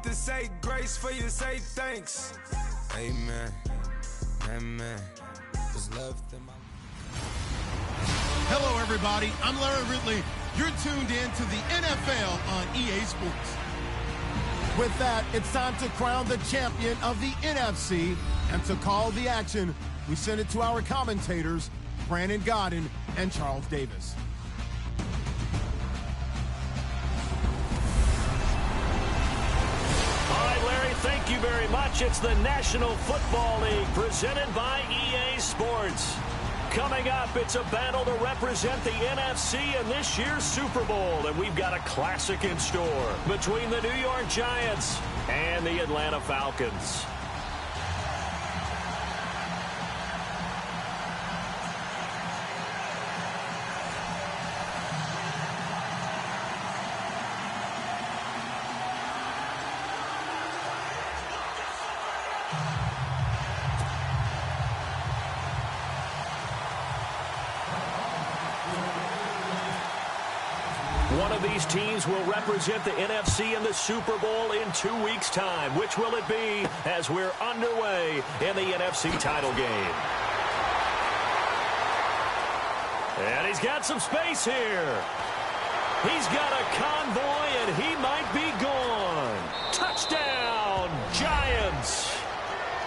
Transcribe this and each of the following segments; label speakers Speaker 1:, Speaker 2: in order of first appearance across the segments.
Speaker 1: to say grace for you, say thanks. Amen. Amen. Just left in my...
Speaker 2: Hello, everybody. I'm Larry Ridley. You're tuned in to the NFL on EA Sports. With that, it's time to crown the champion of the NFC. And to call the action, we send it to our commentators, Brandon Godden and Charles Davis.
Speaker 3: All right, Larry, thank you very much. It's the National Football League presented by EA Sports. Coming up, it's a battle to represent the NFC in this year's Super Bowl. And we've got a classic in store between the New York Giants and the Atlanta Falcons. One of these teams will represent the NFC in the Super Bowl in 2 weeks' time. Which will it be as we're underway in the NFC title game? And he's got some space here. He's got a convoy, and he might be gone. Touchdown, Giants.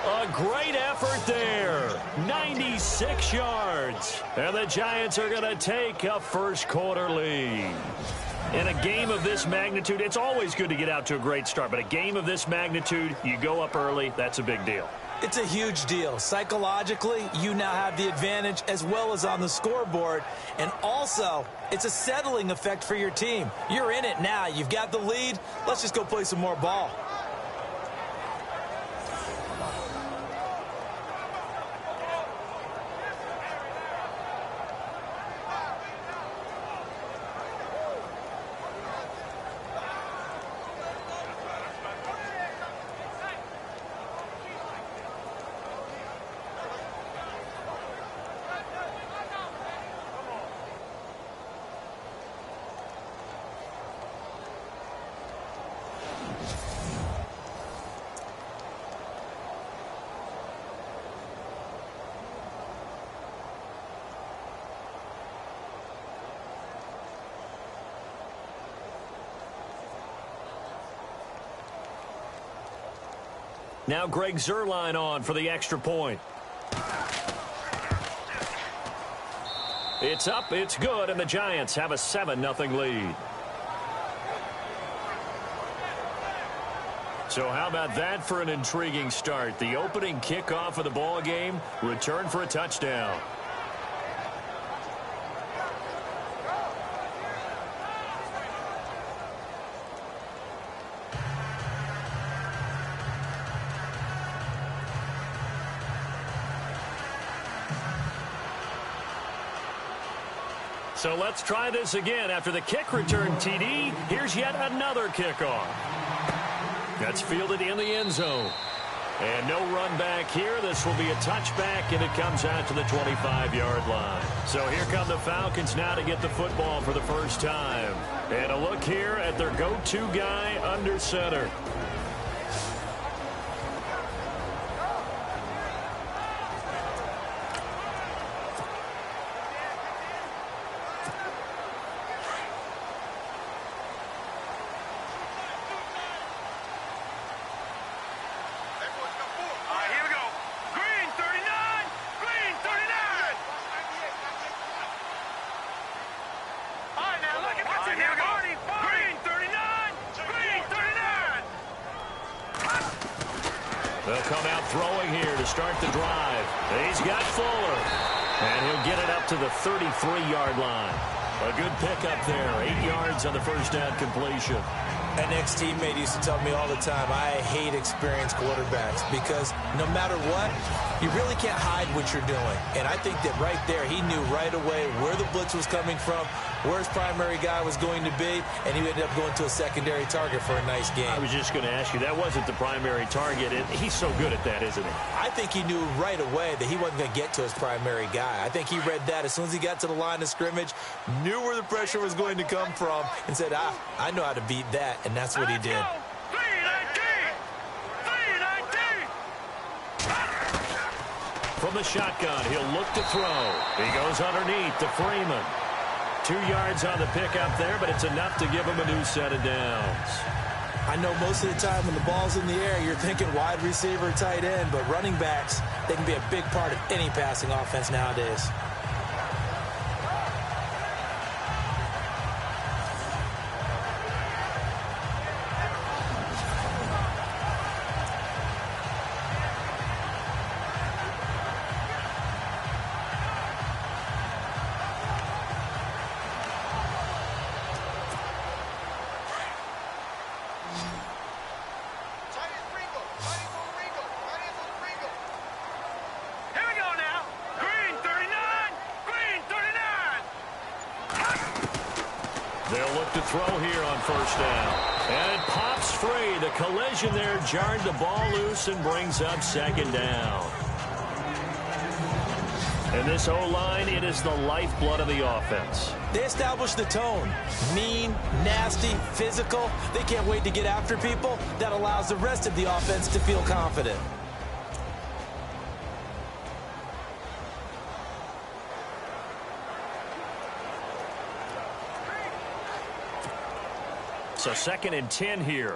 Speaker 3: A great effort there. 96 yards. And the Giants are going to take a first-quarter lead. In a game of this magnitude, it's always good to get out to a great start. But a game of this magnitude, you go up early, that's a big deal.
Speaker 4: It's a huge deal. Psychologically, you now have the advantage as well as on the scoreboard. And also, it's a settling effect for your team. You're in it now. You've got the lead. Let's just go play some more ball.
Speaker 3: Now Greg Zuerlein on for the extra point. It's up, it's good, and the Giants have a 7-0 lead. So how about that for an intriguing start? The opening kickoff of the ball game, return for a touchdown. So let's try this again. After the kick return TD, here's yet another kickoff. That's fielded in the end zone. And no run back here. This will be a touchback, and it comes out to the 25-yard line. So here come the Falcons now to get the football for the first time. And a look here at their go-to guy under center. They'll come out throwing here to start the drive. He's got Fuller. And he'll get it up to the 33-yard line. A good pickup there. 8 yards on the first down completion.
Speaker 4: An ex-teammate used to tell me all the time, I hate experienced quarterbacks because no matter what, you really can't hide what you're doing. And I think that right there, he knew right away where the blitz was coming from, where his primary guy was going to be, and he ended up going to a secondary target for a nice game.
Speaker 3: I was just going to ask you, that wasn't the primary target, and he's so good at that, isn't he?
Speaker 4: I think he knew right away that he wasn't going to get to his primary guy. I think he read that as soon as he got to the line of scrimmage, knew where the pressure was going to come from, and said, I know how to beat that, and that's what he did.
Speaker 3: the shotgun. He'll look to throw. He goes underneath to Freeman. 2 yards on the pickup there, but it's enough to give him a new set of downs.
Speaker 4: I know most of the time when the ball's in the air, you're thinking wide receiver, tight end, but running backs, they can be a big part of any passing offense nowadays.
Speaker 3: They'll look to throw here on first down. And it pops free. The collision there jarred the ball loose and brings up second down. And this O-line, it is the lifeblood of the offense.
Speaker 4: They establish the tone. Mean, nasty, physical. They can't wait to get after people. That allows the rest of the offense to feel confident.
Speaker 3: So 2nd and 10 here.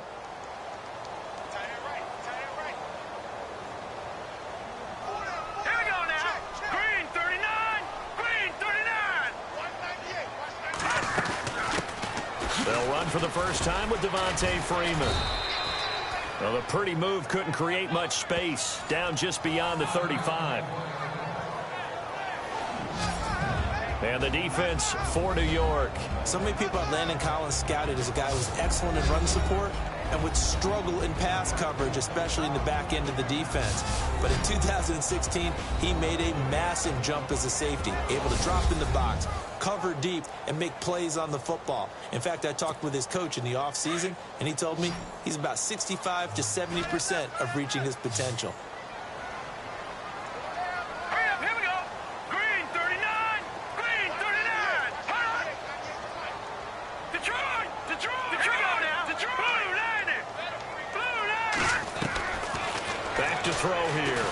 Speaker 3: They'll run for the first time with Devontae Freeman. Well, the pretty move couldn't create much space. Down just beyond the 35. And the defense for New York.
Speaker 4: So many people have Landon Collins scouted as a guy who was excellent in run support and would struggle in pass coverage, especially in the back end of the defense. But in 2016, he made a massive jump as a safety, able to drop in the box, cover deep, and make plays on the football. In fact, I talked with his coach in the offseason, and he told me he's about 65 to 70% of reaching his potential.
Speaker 3: Throw here.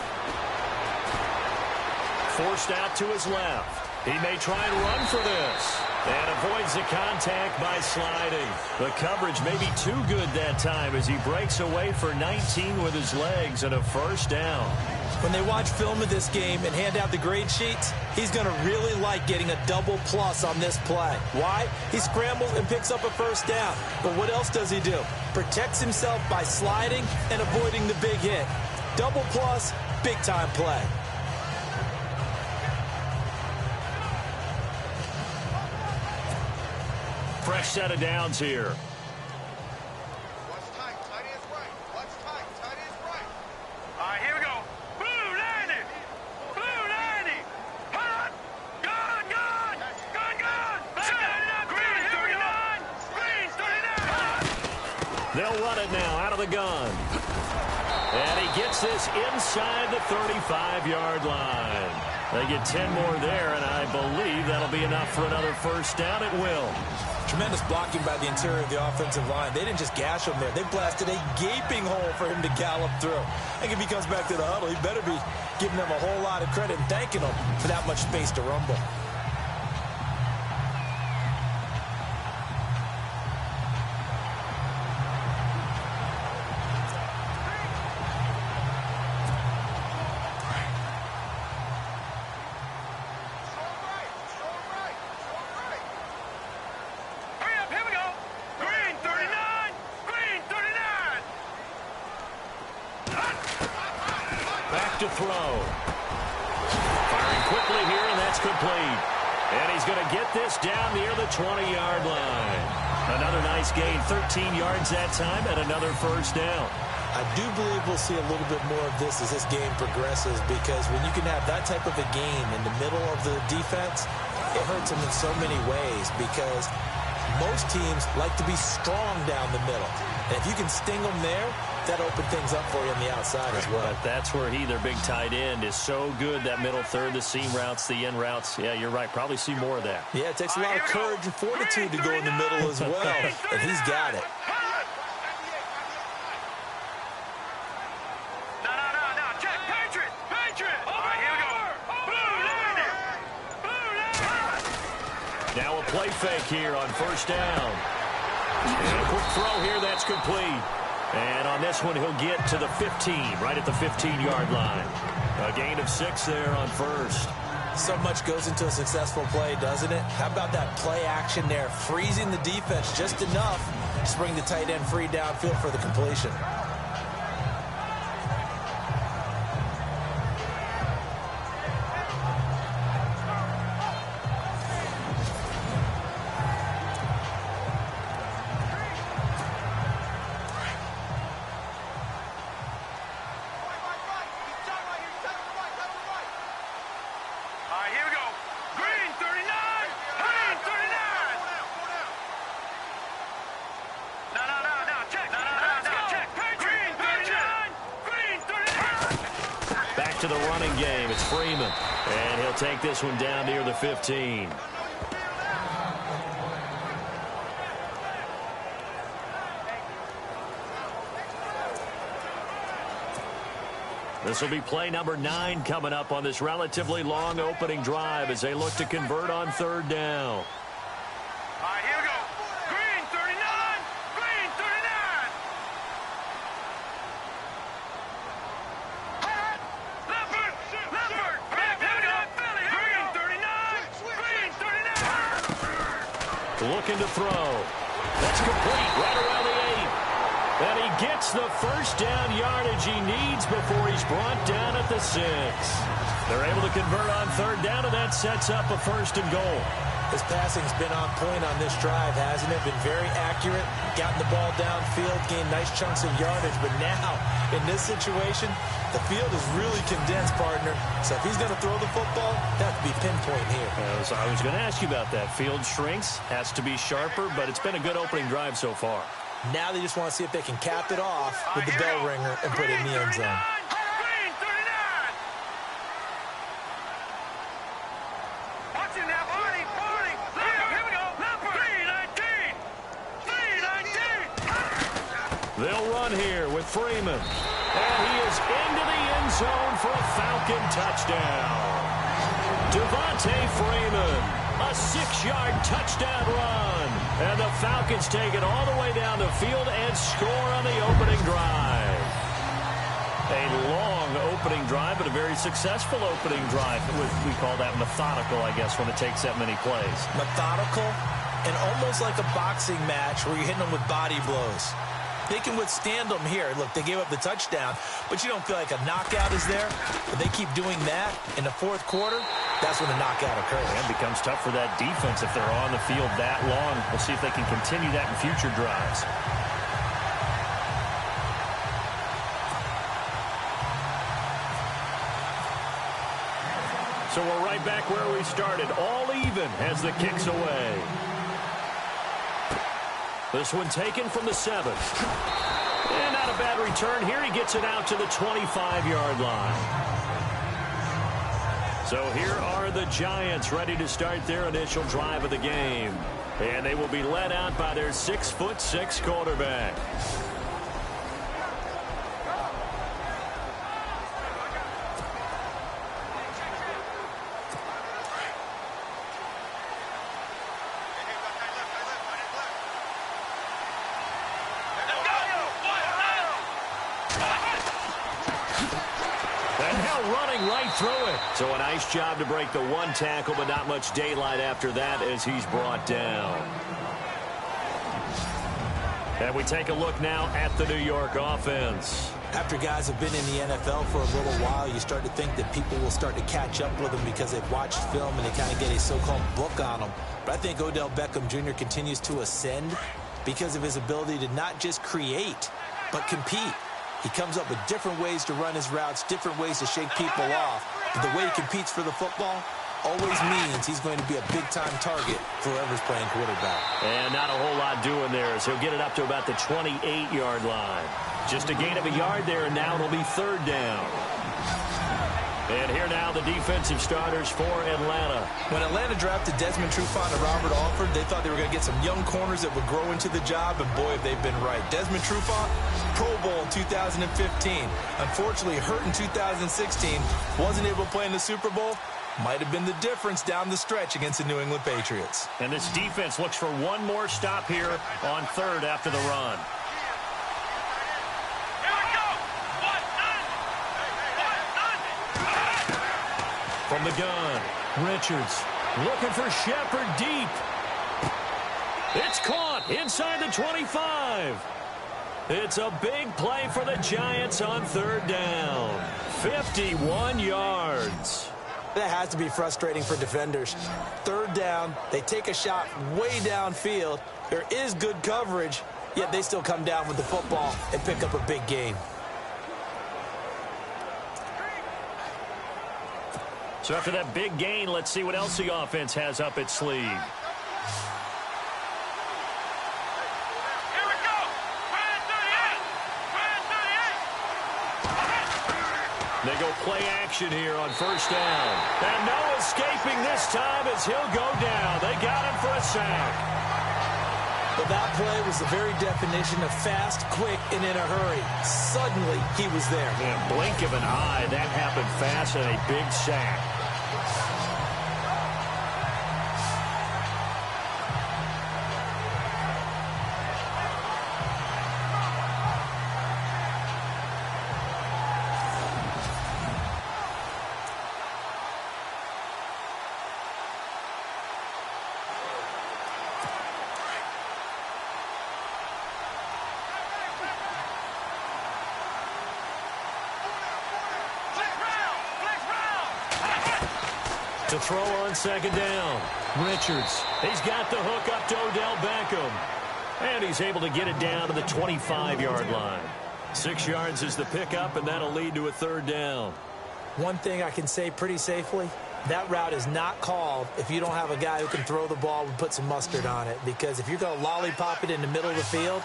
Speaker 3: Forced out to his left. He may try and run for this. And avoids the contact by sliding. The coverage may be too good that time as he breaks away for 19 with his legs and a first down.
Speaker 4: When they watch film of this game and hand out the grade sheets, he's going to really like getting a double plus on this play. Why? He scrambles and picks up a first down. But what else does he do? Protects himself by sliding and avoiding the big hit. Double plus, big-time play.
Speaker 3: Fresh set of downs here.
Speaker 5: What's tight? Tight is right. What's tight? Tight is right. All right, here we go. Blue 90. Blue 90. Hold on. Gone, gone. Gone, gone. Green 39. Green 39.
Speaker 3: They'll run it now out of the gun. And he gets this inside the 35-yard line. They get 10 more there, and I believe that'll be enough for another first down. It will.
Speaker 4: Tremendous blocking by the interior of the offensive line. They didn't just gash him there. They blasted a gaping hole for him to gallop through. I think if he comes back to the huddle, he better be giving them a whole lot of credit and thanking them for that much space to rumble.
Speaker 3: To throw. Firing quickly here, and that's complete. And he's going to get this down near the 20-yard line. Another nice gain, 13 yards that time, and another first down.
Speaker 4: I do believe we'll see a little bit more of this as this game progresses, because when you can have that type of a gain in the middle of the defense, it hurts them in so many ways, because most teams like to be strong down the middle. And if you can sting them there, that opened things up for you on the outside as well.
Speaker 3: But that's where their big tight end, is so good, that middle third, the seam routes, the in routes. Yeah, you're right. Probably see more of that.
Speaker 4: Yeah, it takes a lot of courage and fortitude to go in the middle as well, and he's got it.
Speaker 5: No. Check. Patriot. All right, here we go.
Speaker 3: play fake here on first down. And a quick throw here, that's complete. And on this one, he'll get to the 15, right at the 15-yard line. A gain of 6 there on first.
Speaker 4: So much goes into a successful play, doesn't it? How about that play action there, freezing the defense just enough to bring the tight end free downfield for the completion.
Speaker 3: To the running game, it's Freeman, and he'll take this one down near the 15. This will be play number 9 coming up on this relatively long opening drive as they look to convert on third down. Looking to throw. That's complete right around the 8. And he gets the first down yardage he needs before he's brought down at the 6. They're able to convert on third down, and that sets up a 1st and goal.
Speaker 4: His passing's been on point on this drive, hasn't it? Been very accurate, gotten the ball downfield, gained nice chunks of yardage. But now, in this situation, the field is really condensed, partner. So if he's going to throw the football, that would be pinpoint here.
Speaker 3: I was going to ask you about that. Field shrinks, has to be sharper, but it's been a good opening drive so far.
Speaker 4: Now they just want to see if they can cap it off with the bell ringer and put it in the end zone.
Speaker 3: They'll run here with Freeman. And he is into the end zone for a Falcon touchdown. Devontae Freeman, a 6-yard touchdown run. And the Falcons take it all the way down the field and score on the opening drive. A long opening drive, but a very successful opening drive. We call that methodical, I guess, when it takes that many plays.
Speaker 4: Methodical and almost like a boxing match where you're hitting them with body blows. They can withstand them here. Look, they gave up the touchdown, but you don't feel like a knockout is there. But they keep doing that in the 4th quarter, that's when the knockout occurs.
Speaker 3: And it becomes tough for that defense if they're on the field that long. We'll see if they can continue that in future drives. So we're right back where we started. All even as the kick's away. This one taken from the 7th. And not a bad return here. He gets it out to the 25-yard line. So here are the Giants ready to start their initial drive of the game. And they will be led out by their 6'6" quarterback. Through it. So a nice job to break the 1 tackle, but not much daylight after that as he's brought down. And we take a look now at the New York offense.
Speaker 4: After guys have been in the NFL for a little while, you start to think that people will start to catch up with them because they've watched film and they kind of get a so-called book on them. But I think Odell Beckham Jr. continues to ascend because of his ability to not just create, but compete. He comes up with different ways to run his routes, different ways to shake people off. But the way he competes for the football always means he's going to be a big-time target for whoever's playing quarterback.
Speaker 3: And not a whole lot doing there as he'll get it up to about the 28-yard line. Just a gain of a yard there, and now it'll be 3rd down. And here now the defensive starters for Atlanta.
Speaker 4: When Atlanta drafted Desmond Trufant and Robert Alford, they thought they were going to get some young corners that would grow into the job, and boy, have they been right. Desmond Trufant, Pro Bowl in 2015. Unfortunately, hurt in 2016. Wasn't able to play in the Super Bowl. Might have been the difference down the stretch against the New England Patriots.
Speaker 3: And this defense looks for one more stop here on third after the run. From the gun, Richards looking for Shepard deep. It's caught inside the 25. It's a big play for the Giants on third down. 51 yards.
Speaker 4: That has to be frustrating for defenders. Third down, they take a shot way downfield. There is good coverage, yet they still come down with the football and pick up a big gain.
Speaker 3: So after that big gain, let's see what else the offense has up its sleeve. They go play action here on first down. And no escaping this time as he'll go down. They got him for a sack.
Speaker 4: But that play was the very definition of fast, quick, and in a hurry. Suddenly, he was there.
Speaker 3: Yeah, blink of an eye, that happened fast and a big sack. To throw on second down. Richards. He's got the hook up to Odell Beckham. And he's able to get it down to the 25-yard line. 6 yards is the pickup, and that'll lead to a third down.
Speaker 4: One thing I can say pretty safely, that route is not called if you don't have a guy who can throw the ball and put some mustard on it. Because if you're going to lollipop it in the middle of the field,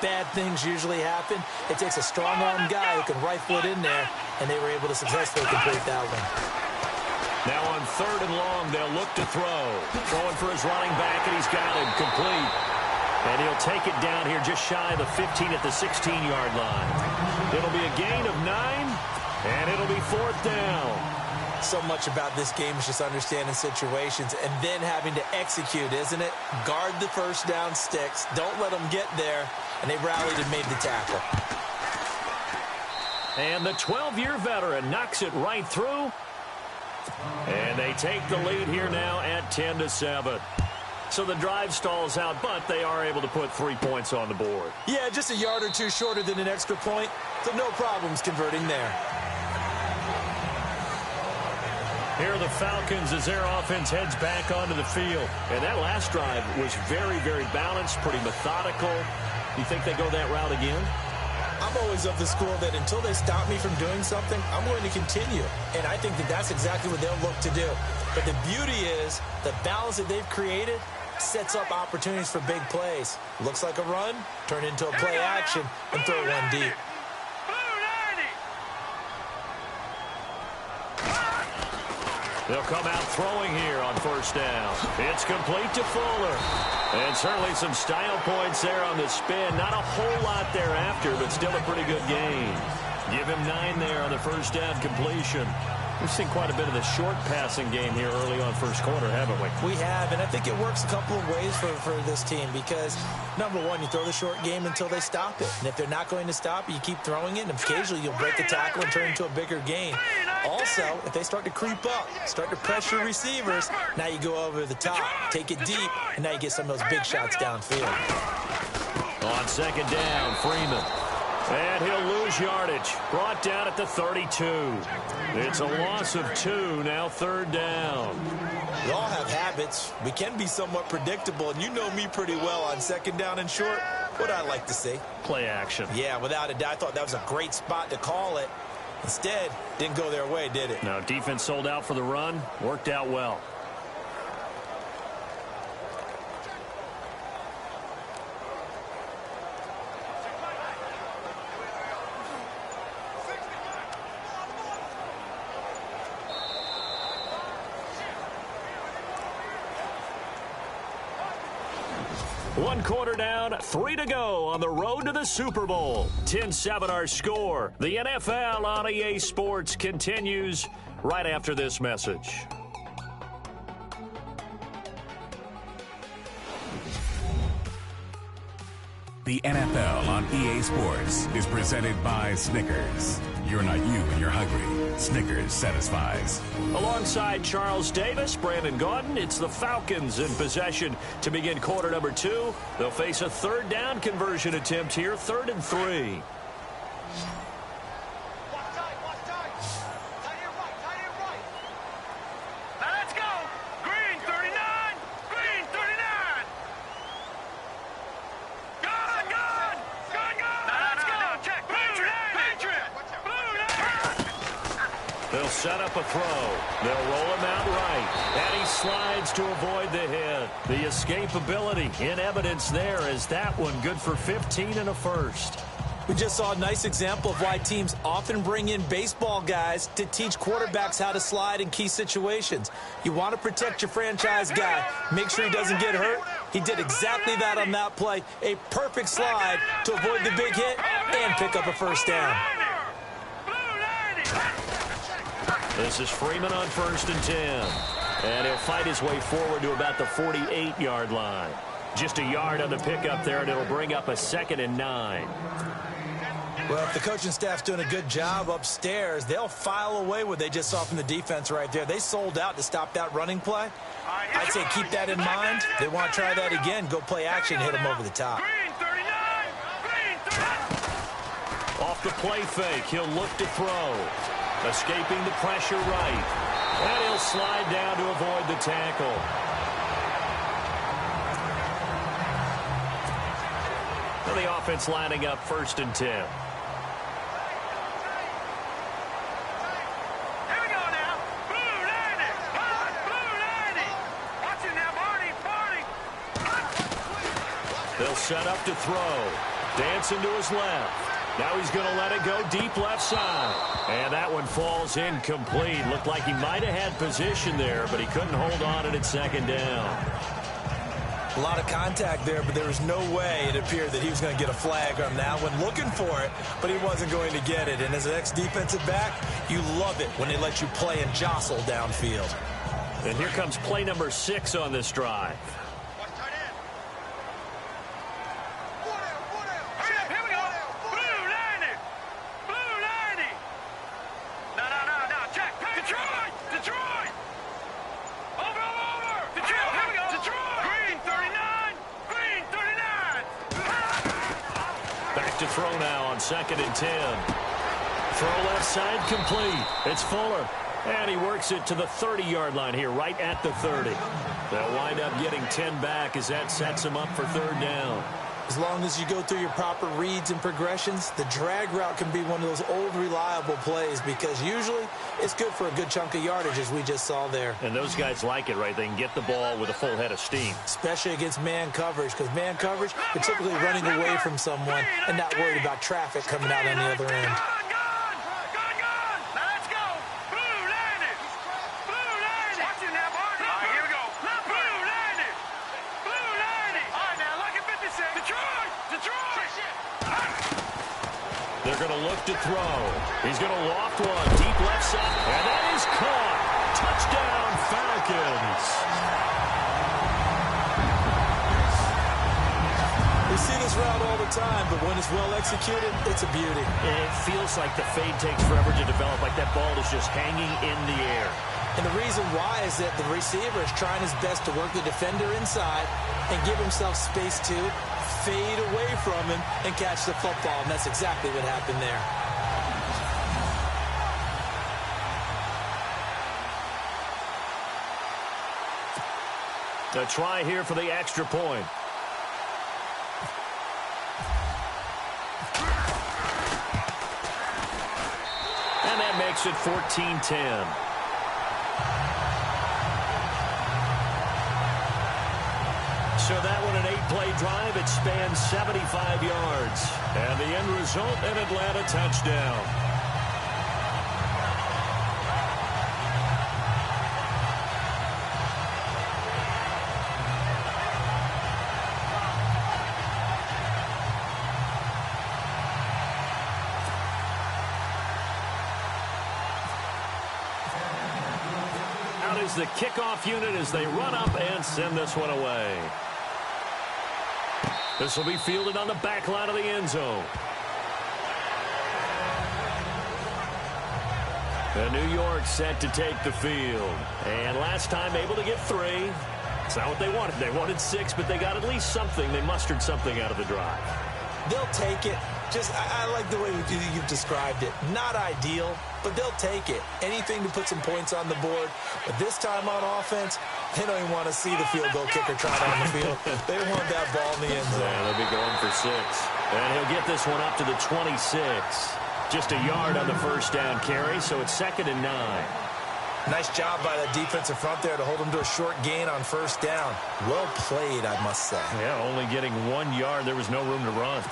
Speaker 4: bad things usually happen. It takes a strong-arm guy who can rifle it in there, and they were able to successfully complete that one.
Speaker 3: Now on third and long, they'll look to throw. Throwing for his running back, and he's got it complete. And he'll take it down here just shy of the 15 at the 16-yard line. It'll be a gain of 9, and it'll be fourth down.
Speaker 4: So much about this game is just understanding situations and then having to execute, isn't it? Guard the first down sticks. Don't let them get there. And they rallied and made the tackle.
Speaker 3: And the 12-year veteran knocks it right through. And they take the lead here now at 10-7. So the drive stalls out, but they are able to put 3 points on the board.
Speaker 4: Yeah, just a yard or two shorter than an extra point, so no problems converting there.
Speaker 3: Here are the Falcons as their offense heads back onto the field. And that last drive was very, very balanced, pretty methodical. You think they go that route again?
Speaker 4: I'm always of the school that until they stop me from doing something, I'm going to continue. And I think that that's exactly what they'll look to do. But the beauty is the balance that they've created sets up opportunities for big plays. Looks like a run, turn into a play action, and throw one deep.
Speaker 3: They'll come out throwing here on first down. It's complete to Fuller. And certainly some style points there on the spin. Not a whole lot thereafter, but still a pretty good gain. Give him 9 there on the first down completion. We've seen quite a bit of the short passing game here early on first quarter, haven't we?
Speaker 4: We have, and I think it works a couple of ways for this team because, number one, you throw the short game until they stop it. And if they're not going to stop it, you keep throwing it, and occasionally you'll break the tackle and turn it into a bigger gain. Also, if they start to creep up, start to pressure receivers, now you go over the top, take it deep, and now you get some of those big shots downfield.
Speaker 3: On second down, Freeman. And he'll lose yardage. Brought down at the 32. It's a loss of 2, now third down.
Speaker 4: We all have habits. We can be somewhat predictable, and you know me pretty well on second down and short. What I like to see.
Speaker 3: Play action.
Speaker 4: Yeah, without a doubt. I thought that was a great spot to call it. Instead, didn't go their way, did it?
Speaker 3: No, defense sold out for the run. Worked out well. One quarter down, 3 to go on the road to the Super Bowl. 10-7 our score. The NFL on EA Sports continues right after this message.
Speaker 6: The NFL on EA Sports is presented by Snickers. You're not you when you're hungry. Snickers satisfies.
Speaker 3: Alongside Charles Davis, Brandon Gaudin, it's the Falcons in possession to begin quarter number 2. They'll face a third down conversion attempt here, 3rd and 3. They'll set up a throw. They'll roll him out right. And he slides to avoid the hit. The escapability in evidence there is that one good for 15 and a first.
Speaker 4: We just saw a nice example of why teams often bring in baseball guys to teach quarterbacks how to slide in key situations. You want to protect your franchise guy. Make sure he doesn't get hurt. He did exactly that on that play. A perfect slide to avoid the big hit and pick up a first down.
Speaker 3: This is Freeman on 1st and 10. And he'll fight his way forward to about the 48-yard line. Just a yard on the pickup there, and it'll bring up a 2nd and 9.
Speaker 4: Well, if the coaching staff's doing a good job upstairs, they'll file away what they just saw from the defense right there. They sold out to stop that running play. I'd say keep that in mind. They want to try that again. Go play action, hit them over the top.
Speaker 3: Off the play fake, he'll look to throw. Escaping the pressure right. And he'll slide down to avoid the tackle. And the offense lining up 1st and 10.
Speaker 5: Here we go now. Blue 90. Blue 90. Watch it now, Barney.
Speaker 3: They'll set up to throw. Dancing to his left. Now he's going to let it go deep left side. And that one falls incomplete. Looked like he might have had position there, but he couldn't hold on it at 2nd down.
Speaker 4: A lot of contact there, but there was no way it appeared that he was going to get a flag on that one. Looking for it, but he wasn't going to get it. And as an ex-defensive back, you love it when they let you play and jostle downfield.
Speaker 3: And here comes play number 6 on this drive. To throw now on 2nd and 10. Throw left side complete. It's Fuller. And he works it to the 30-yard line here, right at the 30. They'll wind up getting 10 back as that sets him up for 3rd down.
Speaker 4: As long as you go through your proper reads and progressions, the drag route can be one of those old reliable plays because usually it's good for a good chunk of yardage as we just saw there.
Speaker 3: And those guys like it, right? They can get the ball with a full head of steam.
Speaker 4: Especially against man coverage because man coverage, you're typically running away from someone and not worried about traffic coming out on the other end.
Speaker 3: They're going to look to throw. He's going to loft one deep left side, and that is caught. Touchdown, Falcons.
Speaker 4: We see this route all the time, but when it's well executed, it's a beauty.
Speaker 3: It feels like the fade takes forever to develop, like that ball is just hanging in the air.
Speaker 4: And the reason why is that the receiver is trying his best to work the defender inside and give himself space to fade away from him and catch the football, and that's exactly what happened there.
Speaker 3: A try here for the extra point. And that makes it 14-10. So that one, an 8-play drive. It spans 75 yards. And the end result, an Atlanta touchdown. Out is the kickoff unit as they run up and send this one away. This will be fielded on the back line of the end zone. And New York set to take the field. And last time able to get 3. It's not what they wanted. They wanted 6, but they got at least something. They mustered something out of the drive.
Speaker 4: They'll take it. I like the way you've described it. Not ideal, but they'll take it. Anything to put some points on the board. But this time on offense, they don't even want to see the field goal kicker trot on the field. They want that ball in the end zone.
Speaker 3: Yeah, they'll be going for 6. And he'll get this one up to the 26. Just a yard on the first down carry, so it's 2nd and 9.
Speaker 4: Nice job by the defensive front there to hold them to a short gain on first down. Well played, I must say.
Speaker 3: Yeah, only getting 1 yard. There was no room to run.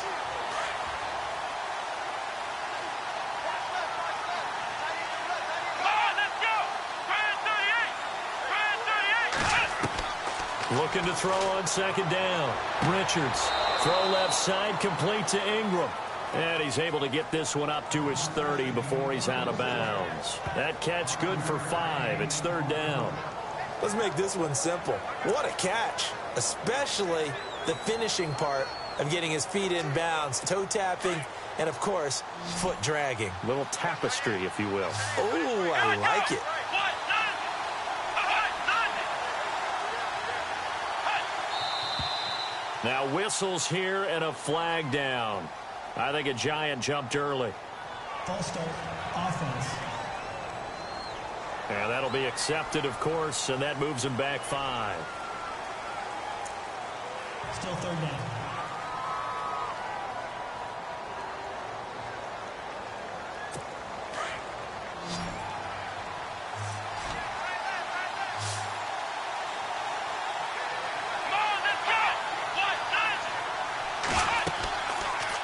Speaker 3: Looking to throw on 2nd down. Richards. Throw left side, complete to Ingram. And he's able to get this one up to his 30 before he's out of bounds. That catch good for 5. It's 3rd down.
Speaker 4: Let's make this one simple. What a catch, especially the finishing part of getting his feet in bounds, toe tapping, and, of course, foot dragging.
Speaker 3: Little tapestry, if you will.
Speaker 4: Oh, I like it.
Speaker 3: Now whistles here and a flag down. I think a Giant jumped early.
Speaker 7: False start, offense.
Speaker 3: And that'll be accepted, of course, and that moves him back 5.
Speaker 7: Still 3rd down.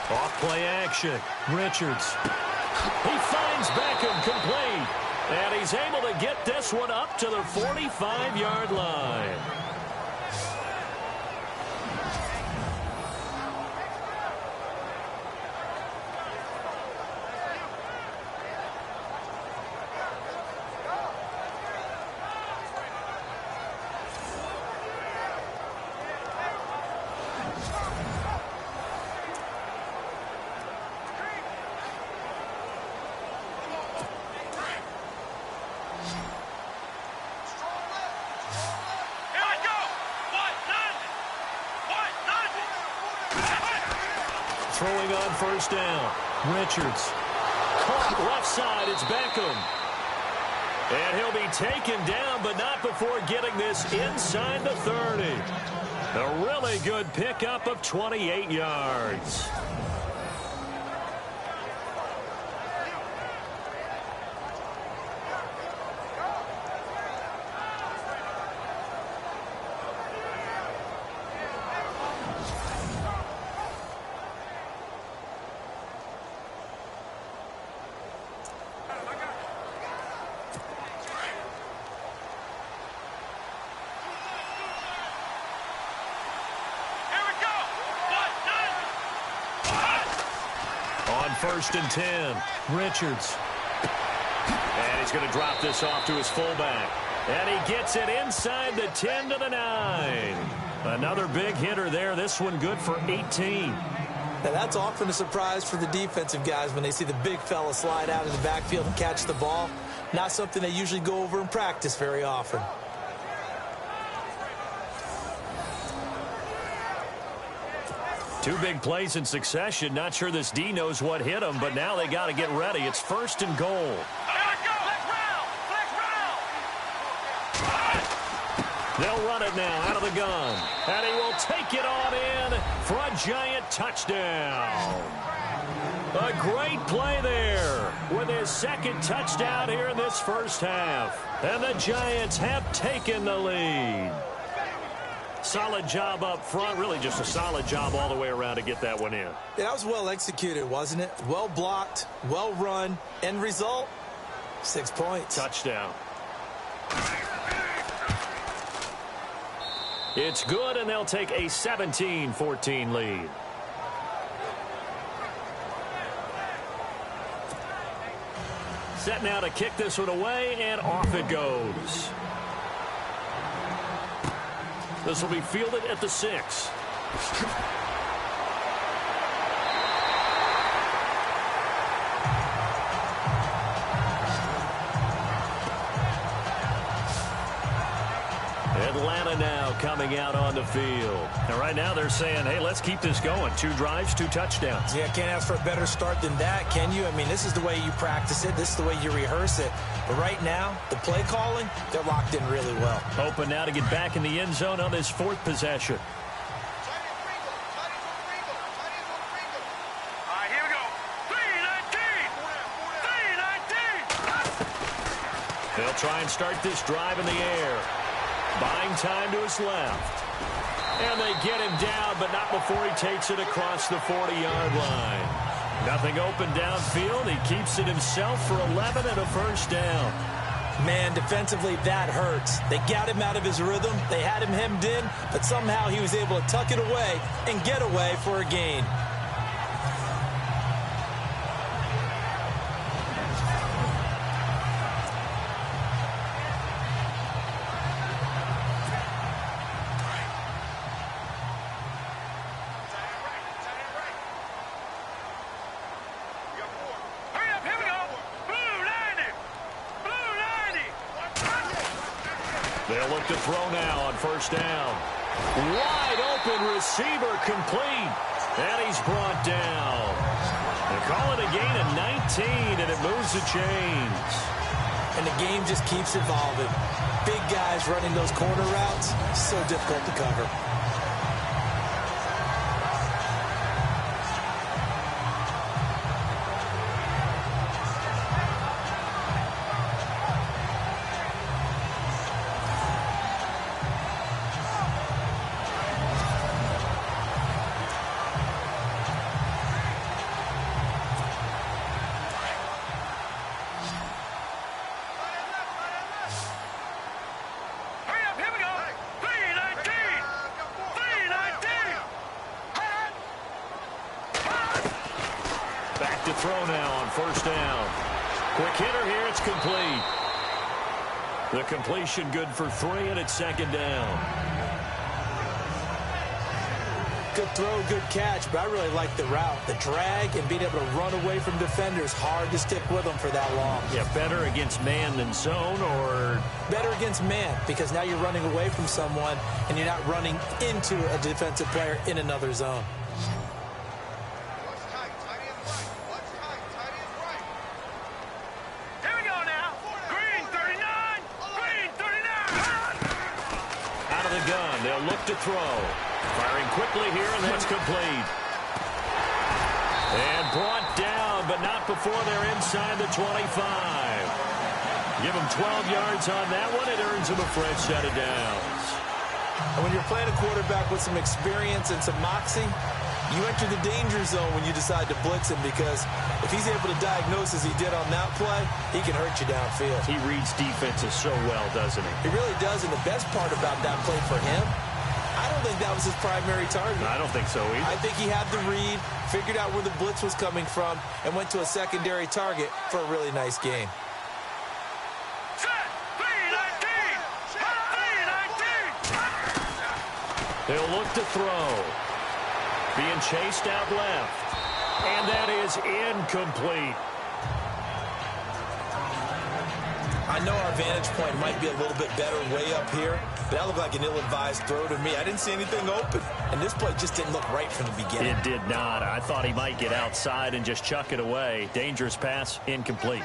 Speaker 3: Off-play action. Richards. He finds Beckham complete. And he's able to get this one up to the 45-yard line. Throwing on first down. Richards. Caught left side. It's Beckham. And he'll be taken down, but not before getting this inside the 30. A really good pickup of 28 yards. First and 10. Richards. And he's going to drop this off to his fullback. And he gets it inside the 10 to the 9. Another big hitter there. This one good for 18.
Speaker 4: Now that's often a surprise for the defensive guys when they see the big fella slide out in the backfield and catch the ball. Not something they usually go over in practice very often.
Speaker 3: Two big plays in succession. Not sure this D knows what hit him, but now they got to get ready. It's 1st and goal. They'll run it now out of the gun. And he will take it on in for a Giant touchdown. A great play there with his 2nd touchdown here in this first half. And the Giants have taken the lead. Solid job up front. Really just a solid job all the way around to get that one in.
Speaker 4: Yeah, that was well executed, wasn't it? Well blocked, well run. End result, 6 points.
Speaker 3: Touchdown. It's good, and they'll take a 17-14 lead. Set now to kick this one away, and off it goes. This will be fielded at the 6. coming out on the field.
Speaker 8: And right now they're saying, hey, let's keep this going. 2 drives, 2 touchdowns.
Speaker 4: Yeah, can't ask for a better start than that, can you? I mean, this is the way you practice it. This is the way you rehearse it. But right now, the play calling, they're locked in really well.
Speaker 3: Open now to get back in the end zone on this 4th possession. They'll try and start this drive in the air. Buying time to his left. And they get him down, but not before he takes it across the 40-yard line. Nothing open downfield. He keeps it himself for 11 and a first down.
Speaker 4: Man, defensively, that hurts. They got him out of his rhythm. They had him hemmed in, but somehow he was able to tuck it away and get away for a gain.
Speaker 3: They'll look to throw now on first down. Wide open receiver complete. And he's brought down. They call it a gain of 19, and it moves the chains.
Speaker 4: And the game just keeps evolving. Big guys running those corner routes, so difficult to cover.
Speaker 3: To throw now on first down. Quick hitter here. It's complete. The completion good for 3, and it's 2nd down.
Speaker 4: Good throw, good catch, but I really like the route. The drag and being able to run away from defenders. Hard to stick with them for that long.
Speaker 3: Yeah, better against man than zone, or?
Speaker 4: Better against man, because now you're running away from someone and you're not running into a defensive player in another zone.
Speaker 3: They'll look to throw. Firing quickly here, and that's complete. And brought down, but not before they're inside the 25. Give them 12 yards on that one. It earns them a fresh set of downs.
Speaker 4: And when you're playing a quarterback with some experience and some moxie, you enter the danger zone when you decide to blitz him, because if he's able to diagnose as he did on that play, he can hurt you downfield.
Speaker 3: He reads defenses so well, doesn't he?
Speaker 4: He really does, and the best part about that play for him, I don't think that was his primary target.
Speaker 3: I don't think so either.
Speaker 4: I think he had the read, figured out where the blitz was coming from, and went to a secondary target for a really nice game.
Speaker 3: They'll look to throw. Being chased out left. And that is incomplete.
Speaker 4: I know our vantage point might be a little bit better way up here, but that looked like an ill-advised throw to me. I didn't see anything open, and this play just didn't look right from the beginning.
Speaker 3: It did not. I thought he might get outside and just chuck it away. Dangerous pass, incomplete.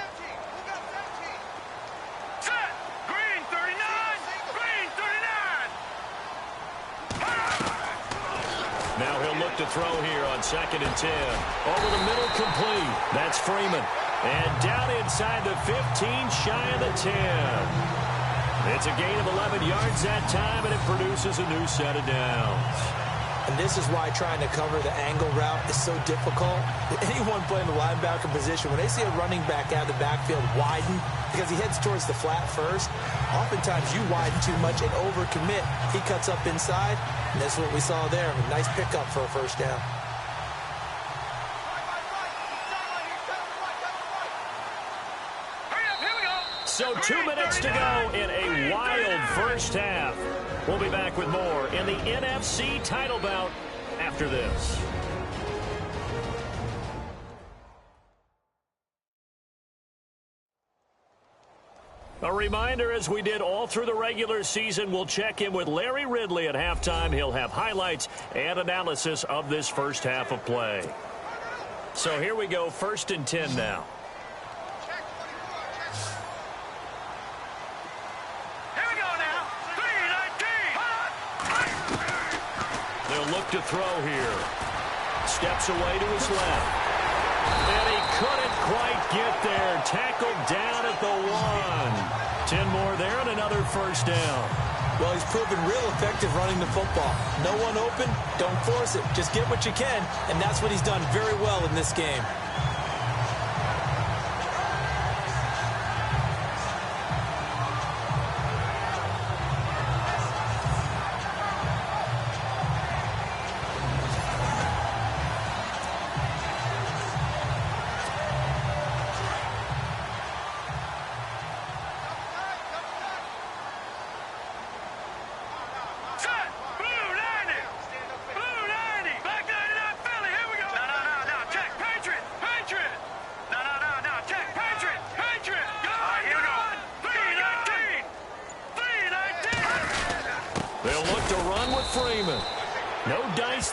Speaker 3: Now he'll look to throw here on 2nd and 10. Over the middle, complete. That's Freeman. And down inside the 15, shy of the 10. It's a gain of 11 yards that time, and it produces a new set of downs.
Speaker 4: And this is why trying to cover the angle route is so difficult. Anyone playing the linebacker position, when they see a running back out of the backfield widen, because he heads towards the flat first, oftentimes you widen too much and overcommit. He cuts up inside, and that's what we saw there. A nice pickup for a first down.
Speaker 3: So 2 minutes to go in a wild first half. We'll be back with more in the NFC title bout after this.
Speaker 8: A reminder, as we did all through the regular season, we'll check in with Larry Ridley at halftime. He'll have highlights and analysis of this first half of play. So here we go, 1st and 10 now.
Speaker 5: Here we go now. 3-19.
Speaker 8: They'll look to throw here. Steps away to his left. And he couldn't quite get there. Tackled down at the 1. 10 more there and another first down.
Speaker 4: Well, he's proven real effective running the football. No one open, don't force it. Just get what you can, and that's what he's done very well in this game.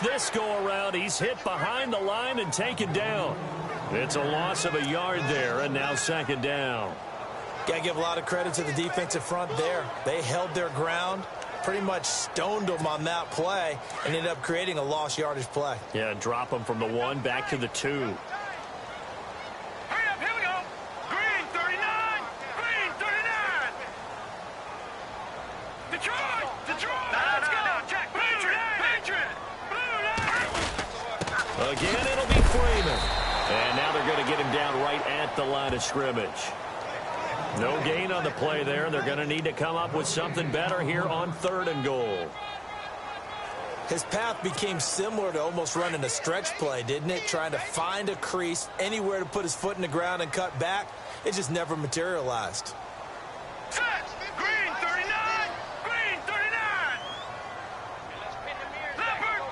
Speaker 8: This go around, he's hit behind the line and taken down. It's a loss of a yard there, and now 2nd down.
Speaker 4: Got to give a lot of credit to the defensive front there. They held their ground, pretty much stoned them on that play, and ended up creating a lost yardage play.
Speaker 8: Yeah, drop them from the 1 back to the 2.
Speaker 5: Hurry up, here we go. Green 39, green 39. Detroit. Let's go. Check, Patriot.
Speaker 8: Again, it'll be Freeman. And now they're going to get him down right at the line of scrimmage. No gain on the play there. They're going to need to come up with something better here on 3rd and goal.
Speaker 4: His path became similar to almost running a stretch play, didn't it? Trying to find a crease, anywhere to put his foot in the ground and cut back. It just never materialized.
Speaker 5: Set. Green 39, green 39. Leopard.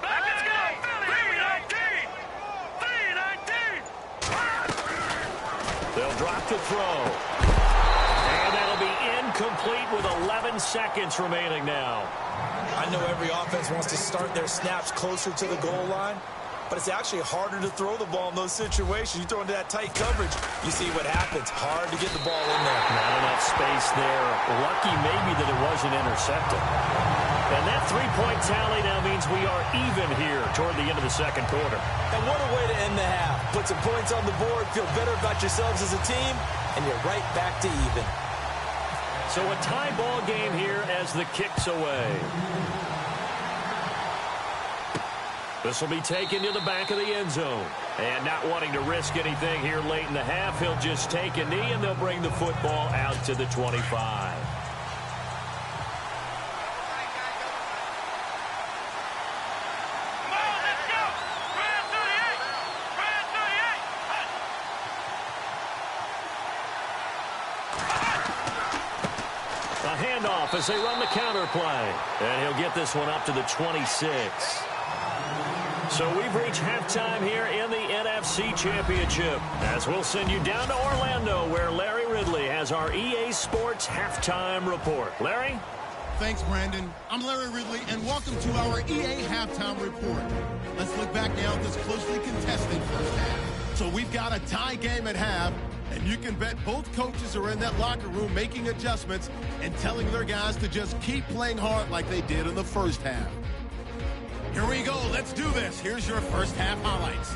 Speaker 5: Let's go. 3-19.
Speaker 8: They'll drop to throw. And that'll be incomplete with 11 seconds remaining now.
Speaker 4: I know every offense wants to start their snaps closer to the goal line, but it's actually harder to throw the ball in those situations. You throw into that tight coverage, you see what happens. Hard to get the ball in there.
Speaker 8: Not enough space there. Lucky maybe that it wasn't intercepted. And that 3-point tally now means we are even here toward the end of the 2nd quarter.
Speaker 4: And what a way to end the half. Put some points on the board, feel better about yourselves as a team, and you're right back to even.
Speaker 8: So a tie ball game here as the kick's away. This will be taken to the back of the end zone. And not wanting to risk anything here late in the half, he'll just take a knee and they'll bring the football out to the 25. Handoff as they run the counter play. And he'll get this one up to the 26. So we've reached halftime here in the NFC Championship. As we'll send you down to Orlando, where Larry Ridley has our EA Sports Halftime Report. Larry?
Speaker 2: Thanks, Brandon. I'm Larry Ridley, and welcome to our EA Halftime Report. Let's look back now at this closely contested first half. So we've got a tie game at half, and you can bet both coaches are in that locker room making adjustments and telling their guys to just keep playing hard like they did in the first half. Here we go. Let's do this. Here's your first half highlights.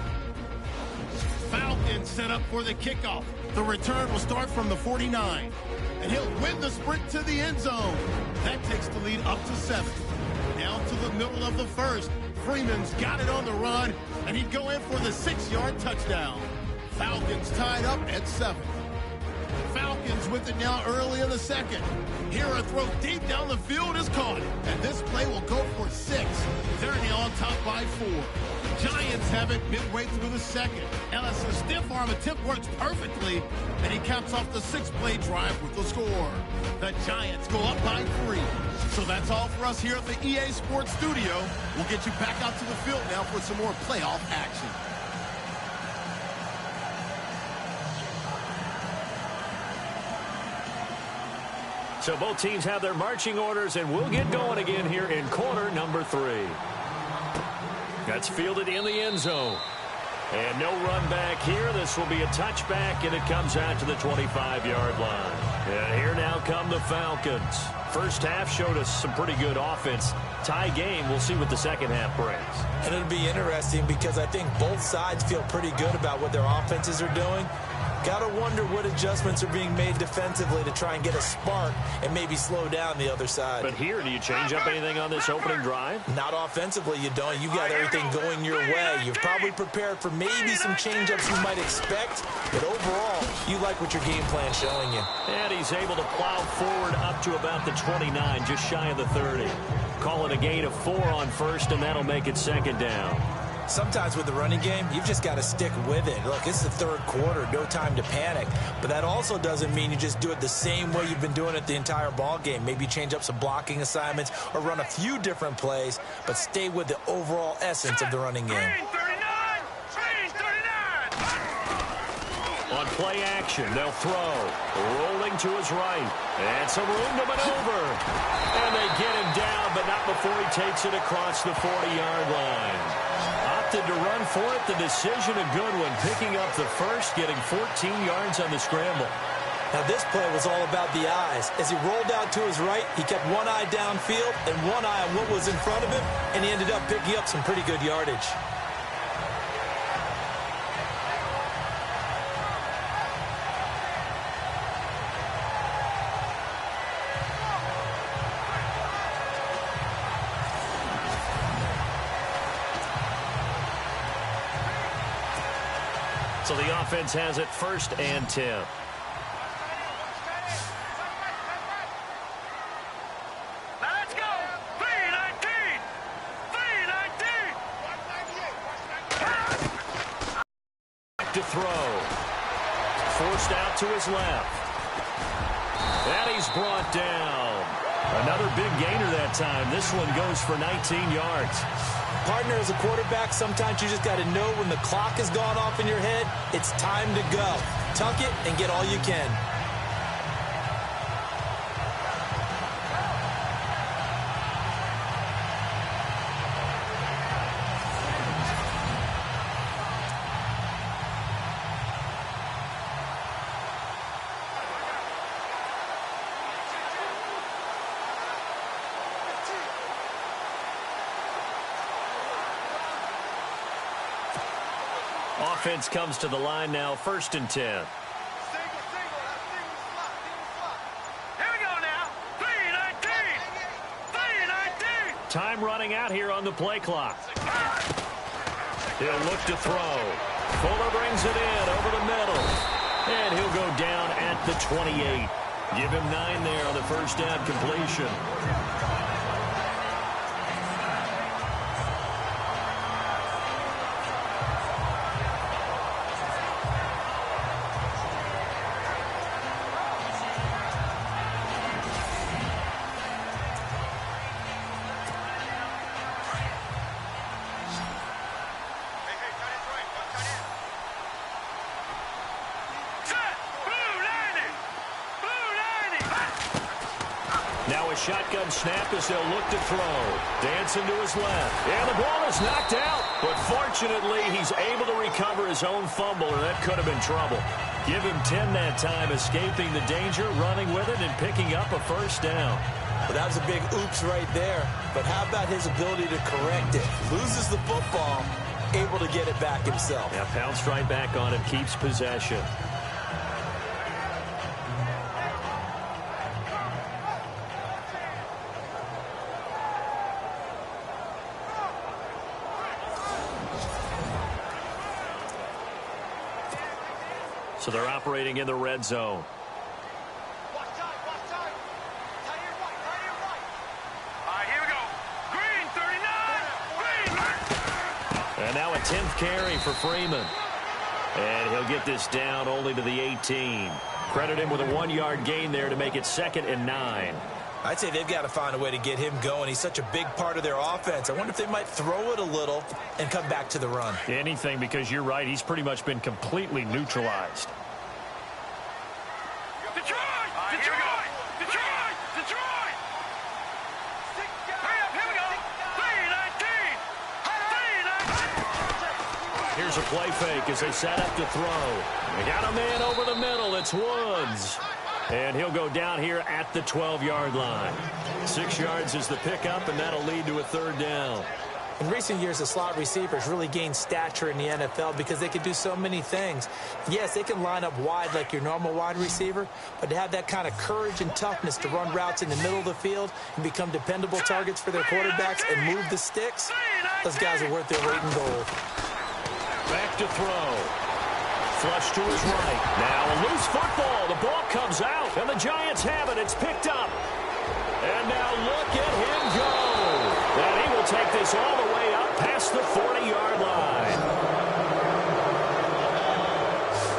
Speaker 2: Falcons set up for the kickoff. The return will start from the 49. And he'll win the sprint to the end zone. That takes the lead up to 7. Down to the middle of the first. Freeman's got it on the run, and he'd go in for the 6-yard touchdown. Falcons tied up at 7. Falcons with it now early in the second. Here a throw deep down the field is caught, and this play will go for 6. They're now on top by 4. Giants have it midway through the second. Ellis' stiff arm attempt works perfectly, and he caps off the 6-play drive with the score. The Giants go up by 3. So that's all for us here at the EA Sports Studio. We'll get you back out to the field now for some more playoff action.
Speaker 8: So both teams have their marching orders, and we'll get going again here in quarter number 3. That's fielded in the end zone. And no run back here. This will be a touchback, and it comes out to the 25-yard line. And here now come the Falcons. First half showed us some pretty good offense. Tie game. We'll see what the second half brings.
Speaker 4: And it'll be interesting because I think both sides feel pretty good about what their offenses are doing. Got to wonder what adjustments are being made defensively to try and get a spark and maybe slow down the other side.
Speaker 8: But here, do you change up anything on this opening drive?
Speaker 4: Not offensively, you don't. You got everything going your way. You've probably prepared for maybe some change-ups you might expect, but overall, you like what your game plan's showing you.
Speaker 8: And he's able to plow forward up to about the 29, just shy of the 30. Call it a gain of 4 on first, and that'll make it second down.
Speaker 4: Sometimes with the running game, you've just got to stick with it. Look, it's the third quarter, no time to panic. But that also doesn't mean you just do it the same way you've been doing it the entire ball game. Maybe change up some blocking assignments or run a few different plays, but stay with the overall essence of the running game.
Speaker 8: On play action, they'll throw. Rolling to his right. And some room to maneuver. And they get him down, but not before he takes it across the 40-yard line. Opted to run for it. The decision a good one. Picking up the first, getting 14 yards on the scramble.
Speaker 4: Now this play was all about the eyes. As he rolled out to his right, he kept one eye downfield and one eye on what was in front of him, and he ended up picking up some pretty good yardage.
Speaker 8: So the offense has it 1st and 10.
Speaker 5: Let's go! 319! 319!
Speaker 8: To throw. Forced out to his left. And he's brought down. Another big gainer that time. This one goes for 19 yards.
Speaker 4: Partner, as a quarterback, sometimes you just got to know when the clock has gone off in your head, it's time to go. Tuck it and get all you can.
Speaker 8: Offense comes to the line now, 1st and 10.
Speaker 5: Here we go now. 319! 319!
Speaker 8: Time running out here on the play clock. He'll look to throw. Fuller brings it in over the middle. And he'll go down at the 28. Give him 9 there on the first down completion. Now a shotgun snap as they'll look to throw. Dancing to his left. And the ball is knocked out. But fortunately, he's able to recover his own fumble, or that could have been trouble. Give him 10 that time, escaping the danger, running with it, and picking up a first down.
Speaker 4: Well, that was a big oops right there. But how about his ability to correct it? Loses the football, able to get it back himself.
Speaker 8: Yeah, pounced right back on him, keeps possession. So they're operating in the red zone.
Speaker 5: Watch time. Tight end right. All right, here we go. Green, 39. Green.
Speaker 8: And now a 10th carry for Freeman. And he'll get this down only to the 18. Credit him with a 1-yard gain there to make it 2nd and 9.
Speaker 4: I'd say they've got to find a way to get him going. He's such a big part of their offense. I wonder if they might throw it a little and come back to the run.
Speaker 8: Anything, because you're right. He's pretty much been completely neutralized.
Speaker 5: Detroit!
Speaker 8: a play fake as they set up to throw. They got a man over the middle. It's Woods. And he'll go down here at the 12-yard line. 6 yards is the pickup, and that'll lead to a third down.
Speaker 4: In recent years, the slot receivers really gained stature in the NFL because they can do so many things. Yes, they can line up wide like your normal wide receiver, but to have that kind of courage and toughness to run routes in the middle of the field and become dependable targets for their quarterbacks and move the sticks, those guys are worth their weight in gold.
Speaker 8: Back to throw. Flush to his right. Now a loose football. The ball comes out, and the Giants have it. It's picked up. And now look at him go. And he will take this all the way up past the 40-yard line.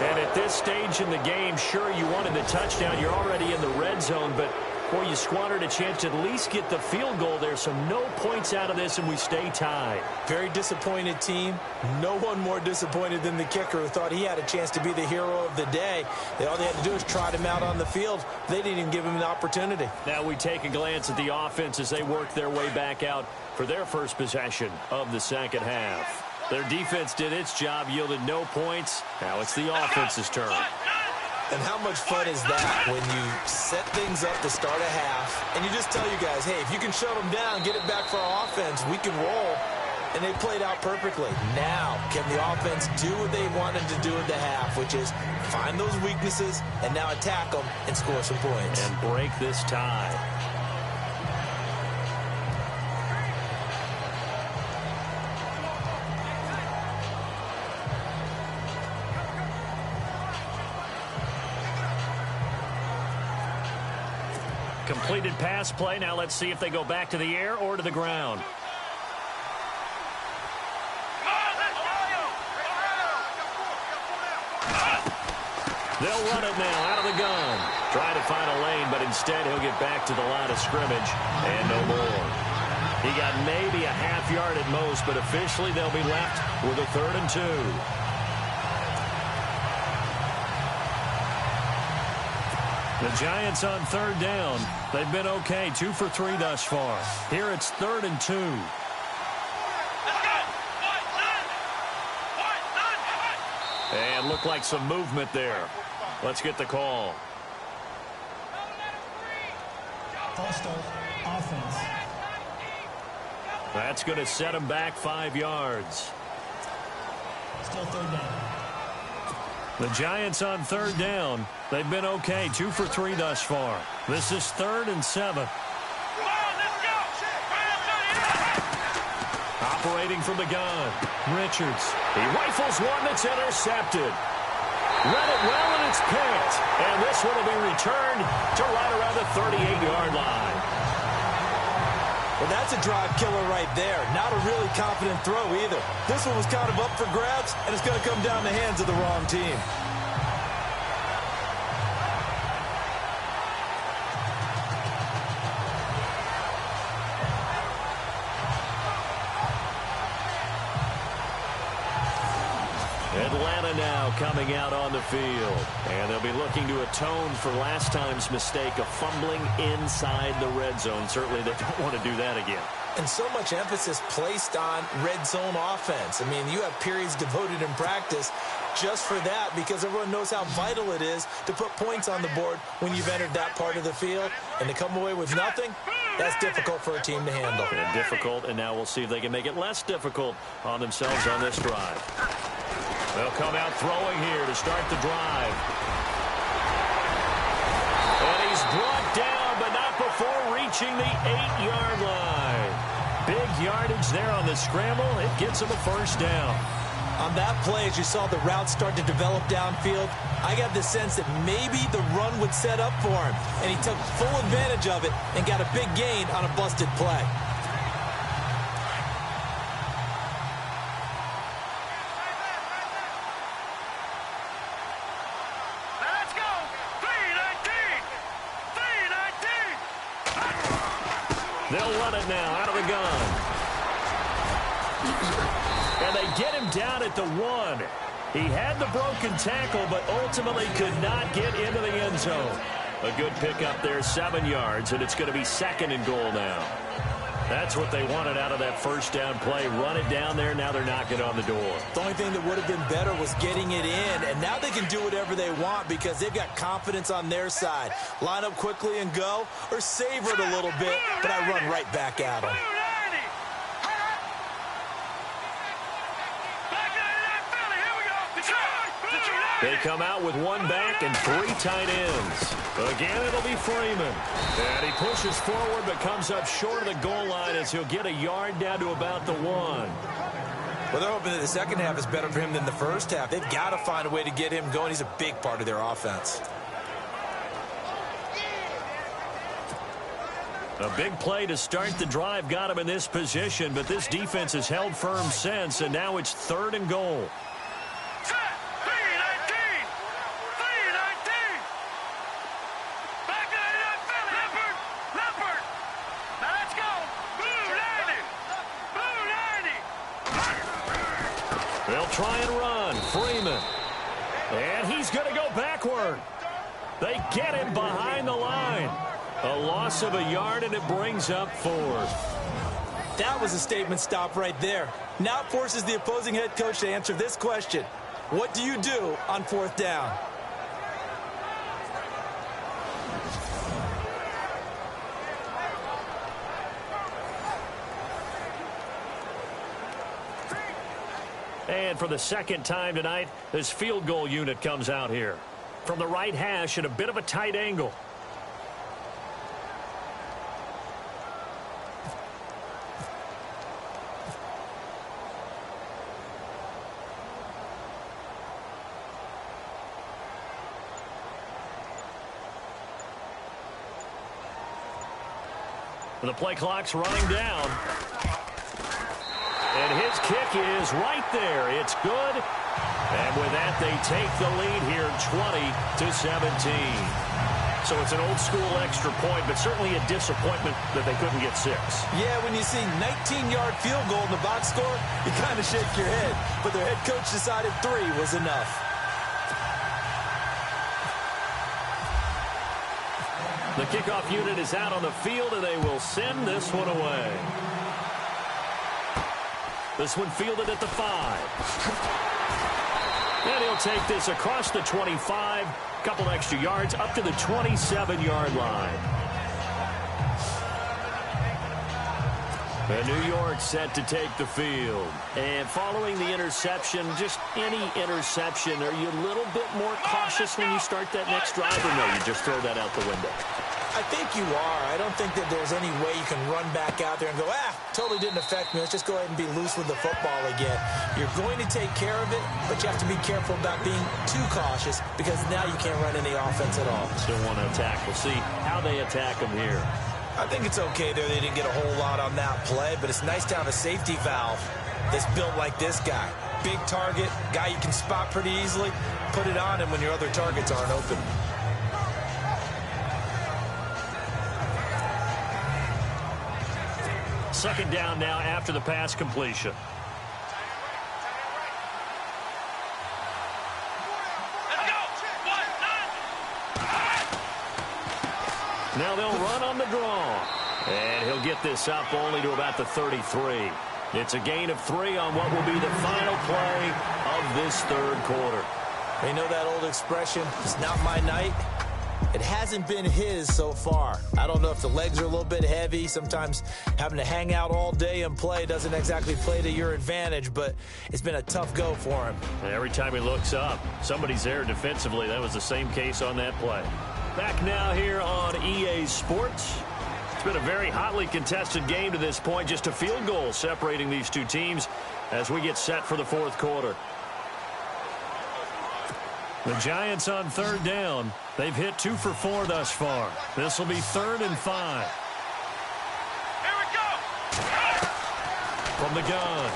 Speaker 8: And at this stage in the game, sure, you wanted the touchdown. You're already in the red zone, but, boy, you squandered a chance to at least get the field goal there. So no points out of this, and we stay tied.
Speaker 4: Very disappointed team. No one more disappointed than the kicker who thought he had a chance to be the hero of the day. All they had to do was trot him out on the field. They didn't even give him an opportunity.
Speaker 8: Now we take a glance at the offense as they work their way back out for their first possession of the second half. Their defense did its job, yielded no points. Now it's the offense's turn.
Speaker 4: And how much fun is that when you set things up to start a half and you just tell you guys, hey, if you can shut them down, get it back for our offense, we can roll. And they played out perfectly. Now, can the offense do what they wanted to do at the half, which is find those weaknesses and now attack them and score some points.
Speaker 8: And break this tie. Completed pass play. Now let's see if they go back to the air or to the ground. They'll run it now out of the gun. Trying to find a lane, but instead he'll get back to the line of scrimmage and no more. He got maybe a half yard at most, but officially they'll be left with a 3rd and 2. The Giants on 3rd down. They've been okay, 2 for 3 thus far. Here it's 3rd and 2. And looked like some movement there. Let's get the call.
Speaker 7: False start, offense.
Speaker 8: That's going to set him back 5 yards.
Speaker 7: Still 3rd down.
Speaker 8: The Giants on 3rd down. They've been okay, 2 for 3 thus far. This is 3rd and 7. Operating from the gun, Richards. He rifles one that's intercepted. Read it well, and it's picked. And this one will be returned to right around the 38-yard line.
Speaker 4: Well, that's a drive killer right there. Not a really confident throw either. This one was kind of up for grabs, and it's going to come down the hands of the wrong team.
Speaker 8: Atlanta now coming out on the field. And they'll be looking to atone for last time's mistake of fumbling inside the red zone. Certainly they don't want to do that again.
Speaker 4: And so much emphasis placed on red zone offense. I mean, you have periods devoted in practice just for that because everyone knows how vital it is to put points on the board when you've entered that part of the field. And to come away with nothing, that's difficult for a team to handle.
Speaker 8: And difficult, and now we'll see if they can make it less difficult on themselves on this drive. They'll come out throwing here to start the drive. And he's brought down, but not before reaching the 8-yard line. Big yardage there on the scramble. It gets him a first down.
Speaker 4: On that play, as you saw the route start to develop downfield, I got the sense that maybe the run would set up for him. And he took full advantage of it and got a big gain on a busted play.
Speaker 8: They'll run it now out of the gun. And they get him down at the 1. He had the broken tackle, but ultimately could not get into the end zone. A good pickup there, 7 yards, and it's going to be 2nd and goal now. That's what they wanted out of that first down play. Run it down there. Now they're knocking on the door.
Speaker 4: The only thing that would have been better was getting it in, and now they can do whatever they want because they've got confidence on their side. Line up quickly and go, or savor it a little bit, but I run right back at them.
Speaker 8: They come out with one back and 3 tight ends. Again, it'll be Freeman. And he pushes forward but comes up short of the goal line as he'll get a yard down to about the 1.
Speaker 4: Well, they're hoping that the second half is better for him than the first half. They've got to find a way to get him going. He's a big part of their offense.
Speaker 8: A big play to start the drive got him in this position, but this defense has held firm since, and now it's 3rd and goal. They'll try and run. Freeman. And he's going to go backward. They get him behind the line. A loss of a yard, and it brings up 4th.
Speaker 4: That was a statement stop right there. Now it forces the opposing head coach to answer this question. What do you do on 4th down?
Speaker 8: And for the second time tonight, this field goal unit comes out here. From the right hash at a bit of a tight angle. The play clock's running down. And his kick is right there. It's good. And with that, they take the lead here 20-17. So it's an old-school extra point, but certainly a disappointment that they couldn't get 6.
Speaker 4: Yeah, when you see 19-yard field goal in the box score, you kind of shake your head. But their head coach decided 3 was enough.
Speaker 8: The kickoff unit is out on the field, and they will send this one away. This one fielded at the 5. And he'll take this across the 25. Couple extra yards up to the 27-yard line. And New York set to take the field. And following the interception, just any interception, are you a little bit more cautious when you start that next drive, or no, you just throw that out the window?
Speaker 4: I think you are. I don't think that there's any way you can run back out there and go, totally didn't affect me. Let's just go ahead and be loose with the football again. You're going to take care of it, but you have to be careful about being too cautious because now you can't run any offense at all.
Speaker 8: Still want to attack. We'll see how they attack them here.
Speaker 4: I think it's okay there. They didn't get a whole lot on that play, but it's nice to have a safety valve that's built like this guy. Big target, guy you can spot pretty easily. Put it on him when your other targets aren't open.
Speaker 8: Second down now after the pass completion. Now they'll run on the draw. And he'll get this up only to about the 33. It's a gain of 3 on what will be the final play of this third quarter.
Speaker 4: You know that old expression, it's not my night? It hasn't been his so far. I don't know if the legs are a little bit heavy. Sometimes having to hang out all day and play doesn't exactly play to your advantage, but it's been a tough go for him.
Speaker 8: And every time he looks up, somebody's there defensively. That was the same case on that play. Back now here on EA Sports. It's been a very hotly contested game to this point. Just a field goal separating these two teams as we get set for the fourth quarter. The Giants on third down. They've hit 2 for 4 thus far. This will be 3rd and 5.
Speaker 5: Here we go.
Speaker 8: From the gun,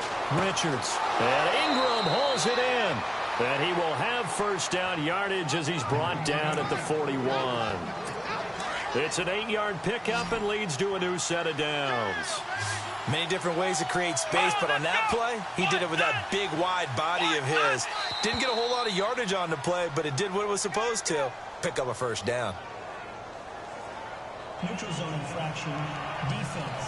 Speaker 8: Richards. And Ingram hauls it in. And he will have first down yardage as he's brought down at the 41. It's an 8-yard pickup and leads to a new set of downs.
Speaker 4: Many different ways to create space, but on that play, he did it with that big, wide body of his. Didn't get a whole lot of yardage on the play, but it did what it was supposed to. Pick up a first down.
Speaker 7: Neutral zone infraction, defense.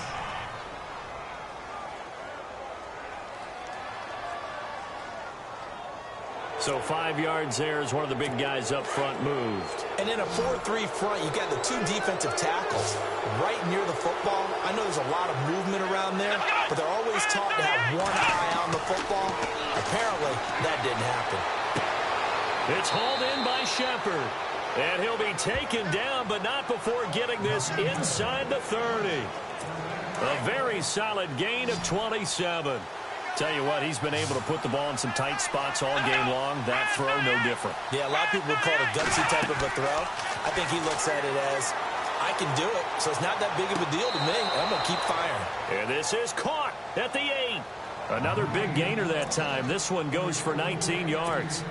Speaker 8: So 5 yards there as one of the big guys up front moved.
Speaker 4: And in a 4-3 front, you've got the 2 defensive tackles right near the football. I know there's a lot of movement around there, but they're always taught to have one eye on the football. Apparently, that didn't happen.
Speaker 8: It's hauled in by Shepard. And he'll be taken down, but not before getting this inside the 30. A very solid gain of 27. Tell you what, he's been able to put the ball in some tight spots all game long. That throw, no different.
Speaker 4: Yeah, a lot of people would call it a gutsy type of a throw. I think he looks at it as, I can do it, so it's not that big of a deal to me. I'm going to keep firing.
Speaker 8: And this is caught at the 8. Another big gainer that time. This one goes for 19 yards.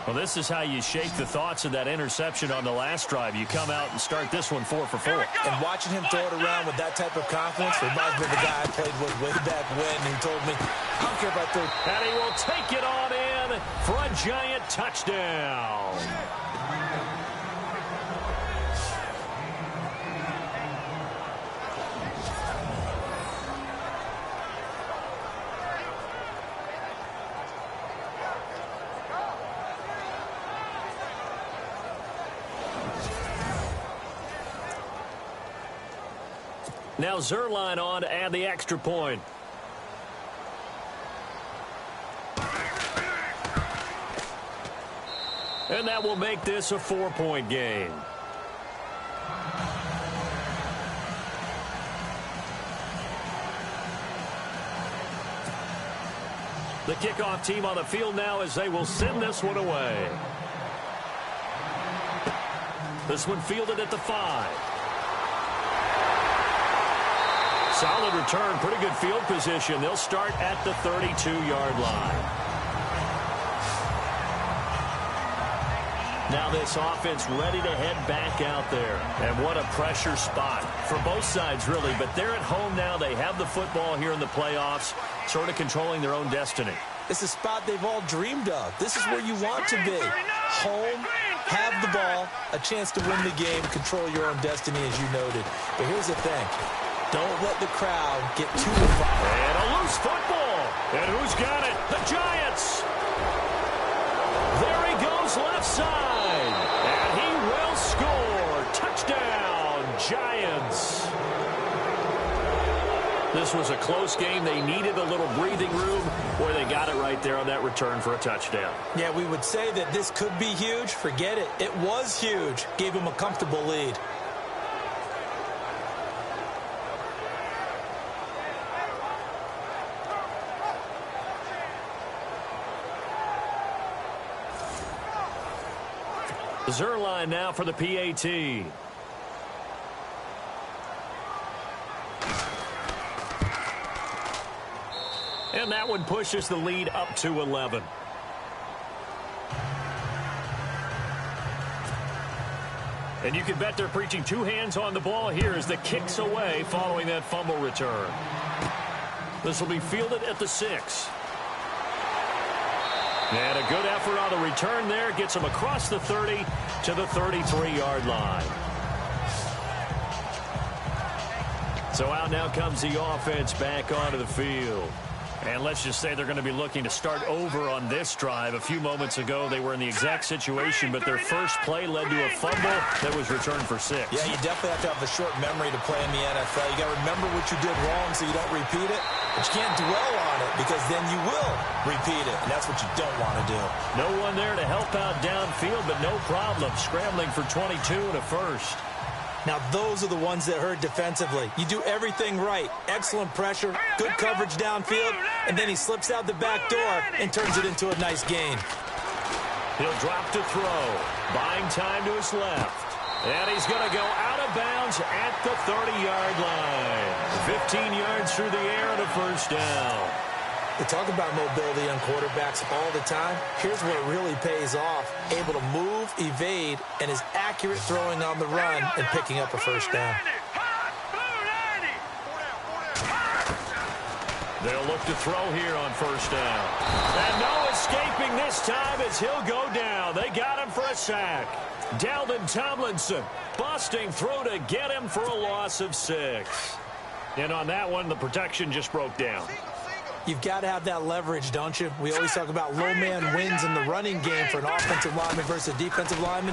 Speaker 8: Well, this is how you shake the thoughts of that interception on the last drive. You come out and start this one 4 for 4.
Speaker 4: And watching him throw it around with that type of confidence reminds me of the guy I played with way back when who told me, I don't care about third.
Speaker 8: And he will take it on in for a giant touchdown. Now Zuerlein on to add the extra point. And that will make this a 4-point game. The kickoff team on the field now as they will send this one away. This one fielded at the 5. Solid return, pretty good field position. They'll start at the 32-yard line. Now this offense ready to head back out there. And what a pressure spot for both sides, really. But they're at home now. They have the football here in the playoffs, sort of controlling their own destiny.
Speaker 4: It's a spot they've all dreamed of. This is where you want to be. Home, have the ball, a chance to win the game, control your own destiny, as you noted. But here's the thing. Don't let the crowd get too involved.
Speaker 8: And a loose football. And who's got it? The Giants. There he goes left side. And he will score. Touchdown, Giants. This was a close game. They needed a little breathing room. Boy, they got it right there on that return for a touchdown.
Speaker 4: Yeah, we would say that this could be huge. Forget it. It was huge. Gave him a comfortable lead.
Speaker 8: Zuerlein now for the PAT. And that one pushes the lead up to 11. And you can bet they're preaching 2 hands on the ball here as the kick's away following that fumble return. This will be fielded at the 6. And a good effort on the return there. Gets him across the 30 to the 33-yard line. So out now comes the offense back onto the field. And let's just say they're going to be looking to start over on this drive. A few moments ago, they were in the exact situation, but their first play led to a fumble that was returned for 6.
Speaker 4: Yeah, you definitely have to have a short memory to play in the NFL. You got to remember what you did wrong so you don't repeat it. But you can't dwell on it because then you will repeat it, and that's what you don't want to do.
Speaker 8: No one there to help out downfield, but no problem. Scrambling for 22 and a first.
Speaker 4: Now, those are the ones that hurt defensively. You do everything right. Excellent pressure, good coverage downfield, and then he slips out the back door and turns it into a nice gain.
Speaker 8: He'll drop to throw, buying time to his left. And he's going to go out of bounds at the 30-yard line. 15 yards through the air and a first down.
Speaker 4: We talk about mobility on quarterbacks all the time. Here's where it really pays off. Able to move, evade, and is accurate throwing on the run and picking up a first down.
Speaker 8: They'll look to throw here on first down. And no escaping this time as he'll go down. They got him for a sack. Dalvin Tomlinson busting through to get him for a loss of 6. And on that one, the protection just broke down.
Speaker 4: You've got to have that leverage, don't you? We always talk about low man wins in the running game for an offensive lineman versus a defensive lineman.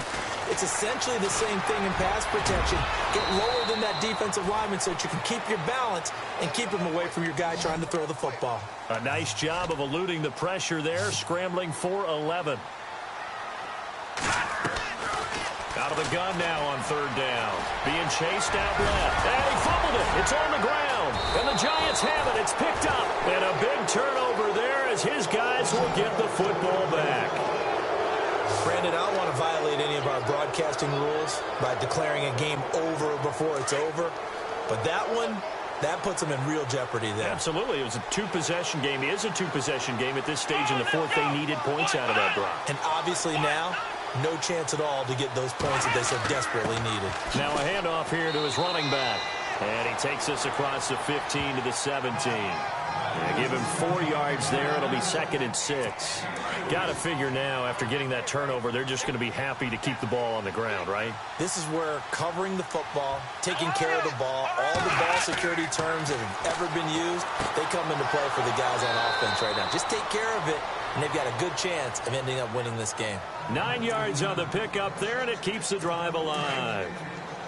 Speaker 4: It's essentially the same thing in pass protection. Get lower than that defensive lineman so that you can keep your balance and keep him away from your guy trying to throw the football.
Speaker 8: A nice job of eluding the pressure there, scrambling for 11. Out of the gun now on third down. Being chased out left. And he fumbled it. It's on the ground. And the Giants have it. It's picked up. And a big turnover there as his guys will get the football back.
Speaker 4: Brandon, I don't want to violate any of our broadcasting rules by declaring a game over before it's over. But that one, that puts them in real jeopardy there.
Speaker 8: Absolutely. It was a two-possession game. It is a two-possession game at this stage in the fourth. They needed points out of that drive.
Speaker 4: And obviously now, no chance at all to get those points that they so desperately needed.
Speaker 8: Now a handoff here to his running back. And he takes us across the 15 to the 17. Give him 4 yards there. It'll be 2nd and 6. Got to figure now, after getting that turnover, they're just going to be happy to keep the ball on the ground, right?
Speaker 4: This is where covering the football, taking care of the ball, all the ball security terms that have ever been used, they come into play for the guys on offense right now. Just take care of it, and they've got a good chance of ending up winning this game.
Speaker 8: 9 yards on the pickup there, and it keeps the drive alive.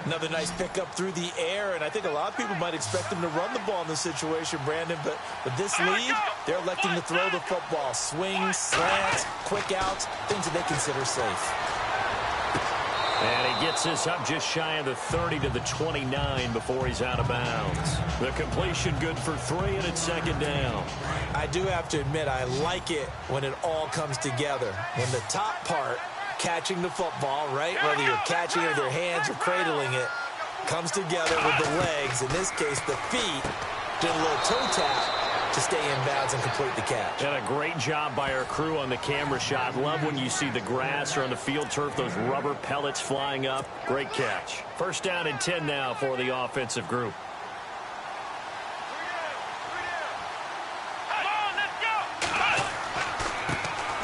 Speaker 4: Another nice pickup through the air, and I think a lot of people might expect them to run the ball in this situation, Brandon, but with this lead, they're electing to throw the football. Swings, slants, quick outs, things that they consider safe.
Speaker 8: And he gets this up just shy of the 30 to the 29 before he's out of bounds. The completion good for 3, and it's 2nd down.
Speaker 4: I do have to admit, I like it when it all comes together. When the top part, catching the football, right, whether you're catching it with your hands or cradling it, comes together with the legs, in this case the feet, doing a little toe tap to stay in bounds and complete the catch.
Speaker 8: And a great job by our crew on the camera shot. Love when you see the grass or on the field turf, those rubber pellets flying up. Great catch. 1st down and 10 now for the offensive group.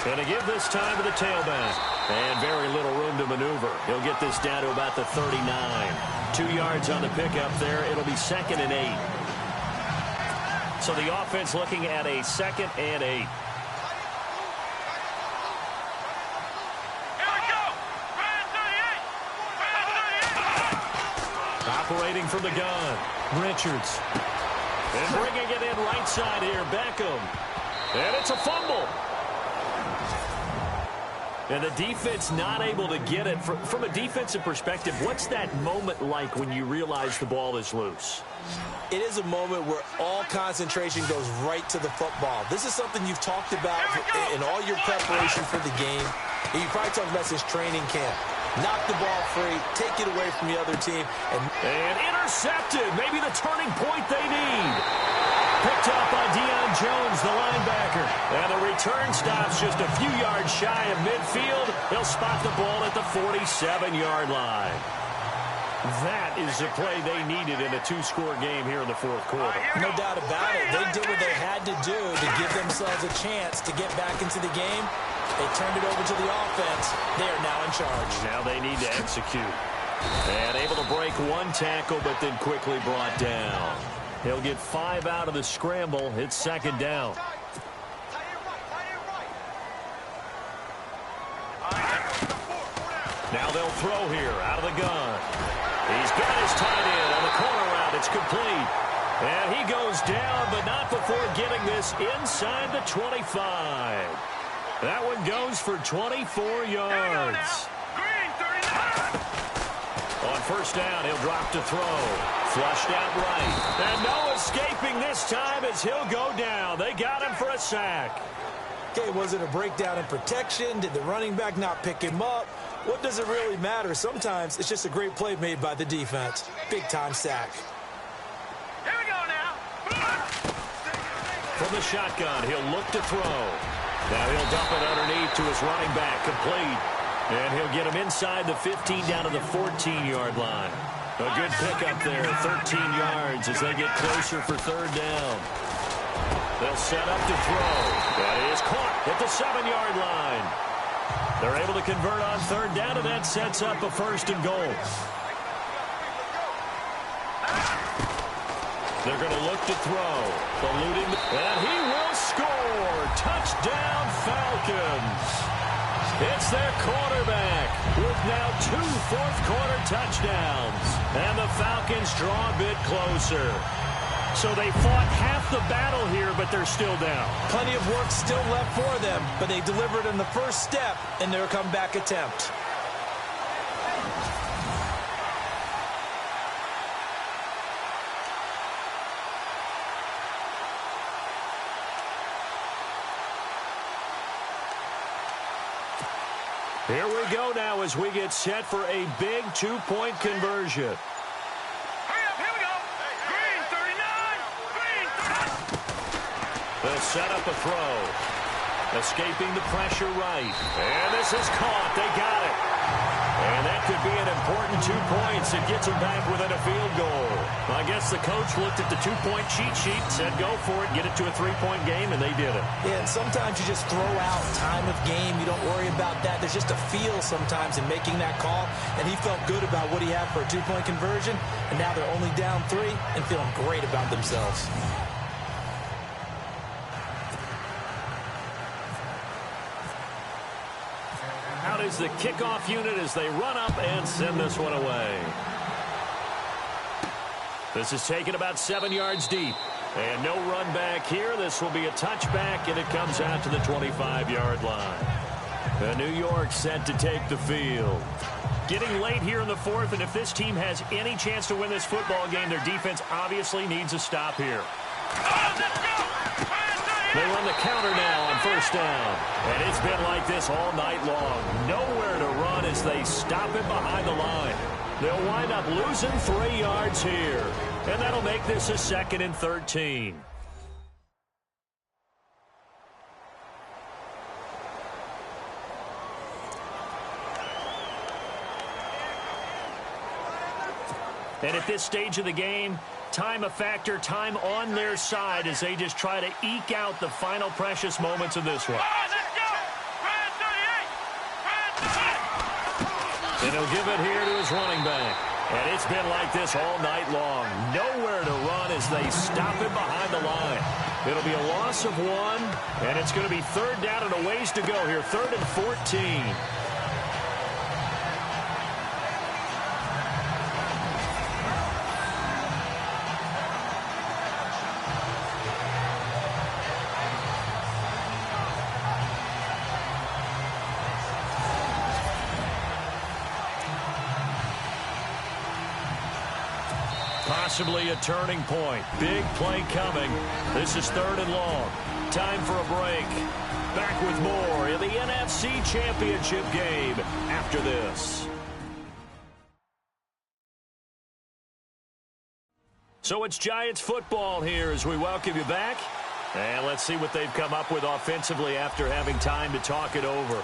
Speaker 8: And to give this time to the tailback. And very little room to maneuver. He'll get this down to about the 39. 2 yards on the pickup there. It'll be 2nd and 8. So the offense looking at a 2nd and 8. Operating from the gun. Richards. And bringing it in right side here. Beckham. And it's a fumble. And the defense not able to get it. From a defensive perspective, what's that moment like when you realize the ball is loose?
Speaker 4: It is a moment where all concentration goes right to the football. This is something you've talked about in all your preparation for the game. You probably talked about this training camp. Knock the ball free, take it away from the other team.
Speaker 8: And intercepted. Maybe the turning point they need. Picked up by Deion Jones, the linebacker. And the return stops just a few yards shy of midfield. He'll spot the ball at the 47-yard line. That is the play they needed in a 2-score game here in the 4th quarter.
Speaker 4: No doubt about it. They did what they had to do to give themselves a chance to get back into the game. They turned it over to the offense. They are now in charge.
Speaker 8: Now they need to execute. And able to break 1 tackle, but then quickly brought down. He'll get 5 out of the scramble. It's 2nd down. Now they'll throw here out of the gun. He's got his tight end on the corner route. It's complete. And he goes down, but not before getting this inside the 25. That one goes for 24 yards. On 1st down, he'll drop to throw. Flushed out right. And no escaping this time as he'll go down. They got him for a sack.
Speaker 4: Okay, was it a breakdown in protection? Did the running back not pick him up? What does it really matter? Sometimes it's just a great play made by the defense. Big-time sack.
Speaker 5: Here we go now.
Speaker 8: From the shotgun, he'll look to throw. Now he'll dump it underneath to his running back, complete. And he'll get him inside the 15 down to the 14-yard line. A good pickup there, 13 yards as they get closer for 3rd down. They'll set up to throw. That is caught at the 7-yard line. They're able to convert on 3rd down, and that sets up a 1st and goal. They're going to look to throw. And he will will score. Touchdown, Falcons. It's their quarterback with now 2 fourth-quarter touchdowns. And the Falcons draw a bit closer. So they fought half the battle here, but they're still down.
Speaker 4: Plenty of work still left for them, but they delivered in the first step in their comeback attempt.
Speaker 8: Here we go now as we get set for a big 2-point conversion. They'll set up a throw. Escaping the pressure right. And this is caught. They got it. And that could be an important 2 points. It gets them back within a field goal. I guess the coach looked at the 2-point cheat sheet, said go for it, get it to a 3-point game, and they did it.
Speaker 4: Yeah, and sometimes you just throw out time of game. You don't worry about that. There's just a feel sometimes in making that call, and he felt good about what he had for a 2-point conversion, and now they're only down 3 and feeling great about themselves.
Speaker 8: Out is the kickoff unit as they run up and send this one away. This is taken about 7 yards deep. And no run back here. This will be a touchback, and it comes out to the 25-yard line. And New York set to take the field. Getting late here in the fourth, and if this team has any chance to win this football game, their defense obviously needs a stop here. They run the counter now on first down. And it's been like this all night long. Nowhere to run as they stop it behind the line. They'll wind up losing 3 yards here. And that'll make this a 2nd and 13. And at this stage of the game, time a factor, time on their side as they just try to eke out the final precious moments of this one. And he'll give it here to his running back. And it's been like this all night long. Nowhere to run as they stop it behind the line. It'll be a loss of 1, and it's going to be 3rd down and a ways to go here. 3rd and 14. Possibly a turning point. Big play coming. This is 3rd and long. Time for a break. Back with more in the NFC Championship game after this. So it's Giants football here as we welcome you back. And let's see what they've come up with offensively after having time to talk it over.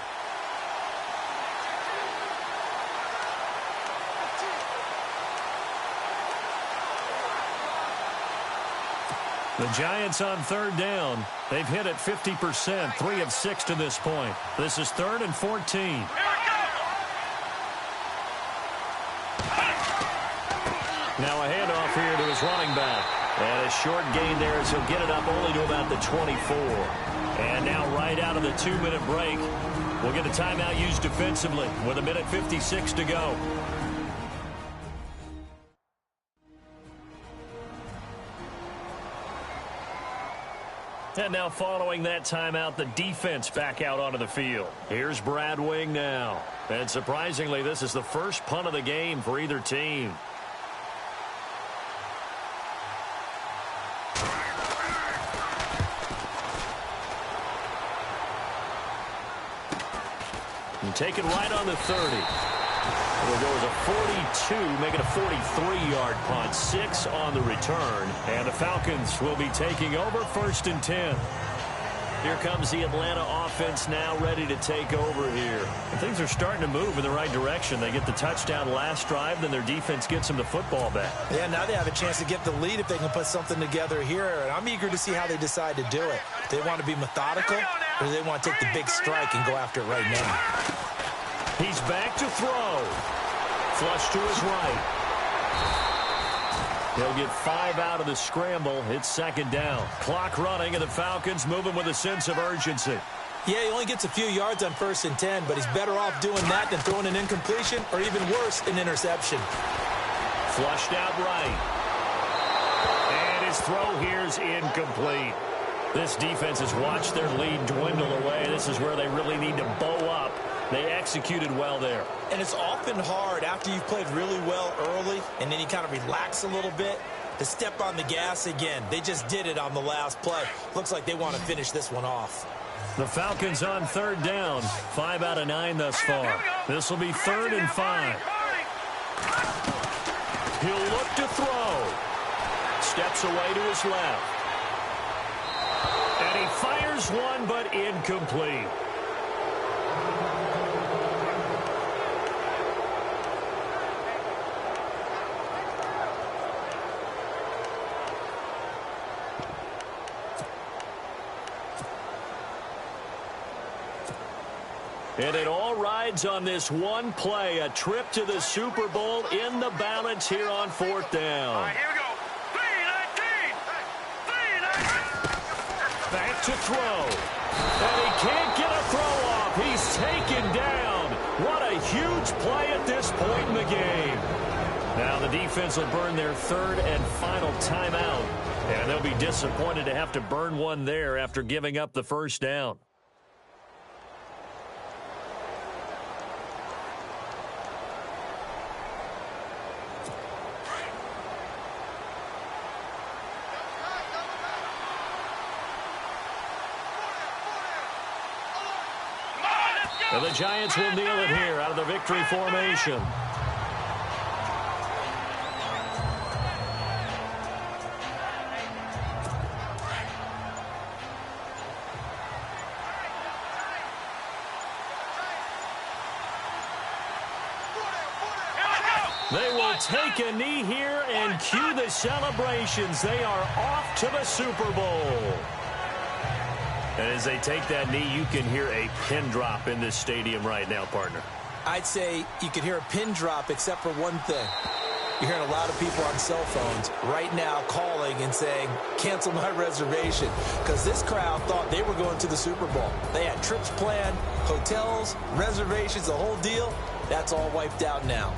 Speaker 8: The Giants on 3rd down. They've hit it 50%, 3 of 6 to this point. This is 3rd and 14. Now a handoff here to his running back. And a short gain there as he'll get it up only to about the 24. And now right out of the 2-minute break, we'll get a timeout used defensively with 1:56 to go. And now following that timeout, the defense back out onto the field. Here's Brad Wing now. And surprisingly, this is the first punt of the game for either team. And take it right on the 30. It'll go as a 42, make it a 43-yard punt. 6 on the return. And the Falcons will be taking over 1st and 10. Here comes the Atlanta offense now ready to take over here. And things are starting to move in the right direction. They get the touchdown last drive, then their defense gets them the football back.
Speaker 4: Yeah, now they have a chance to get the lead if they can put something together here. And I'm eager to see how they decide to do it. Do they want to be methodical, or do they want to take the big strike and go after it right now?
Speaker 8: He's back to throw. Flush to his right. He'll get 5 out of the scramble. It's second down. Clock running, and the Falcons moving with a sense of urgency.
Speaker 4: Yeah, he only gets a few yards on 1st and 10, but he's better off doing that than throwing an incompletion or even worse, an interception.
Speaker 8: Flushed out right. And his throw here's incomplete. This defense has watched their lead dwindle away. This is where they really need to bow up. They executed well there.
Speaker 4: And it's often hard after you've played really well early and then you kind of relax a little bit to step on the gas again. They just did it on the last play. Looks like they want to finish this one off.
Speaker 8: The Falcons on 3rd down. 5 out of 9 thus far. This will be 3rd and 5. He'll look to throw. Steps away to his left. And he fires one, but incomplete. And it all rides on this one play, a trip to the Super Bowl in the balance here on 4th down.
Speaker 5: Here we go. 3-19.
Speaker 8: Back to throw. And he can't get a throw off. He's taken down. What a huge play at this point in the game. Now the defense will burn their 3rd and final timeout. And they'll be disappointed to have to burn one there after giving up the 1st down. And the Giants will kneel it here out of the victory formation. They will take a knee here and cue the celebrations. They are off to the Super Bowl. And as they take that knee, you can hear a pin drop in this stadium right now, partner.
Speaker 4: I'd say you could hear a pin drop except for one thing. You're hearing a lot of people on cell phones right now calling and saying, cancel my reservation, because this crowd thought they were going to the Super Bowl. They had trips planned, hotels, reservations, the whole deal. That's all wiped out now.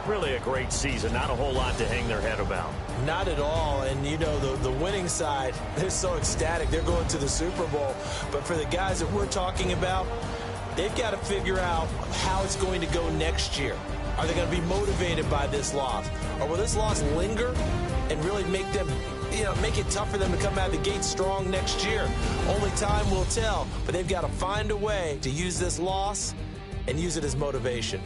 Speaker 8: Really a great season. Not a whole lot to hang their head about.
Speaker 4: Not at all. And, you know, the winning side, they're so ecstatic. They're going to the Super Bowl. But for the guys that we're talking about, they've got to figure out how it's going to go next year. Are they going to be motivated by this loss? Or will this loss linger and really make them, make it tough for them to come out of the gate strong next year? Only time will tell. But they've got to find a way to use this loss and use it as motivation.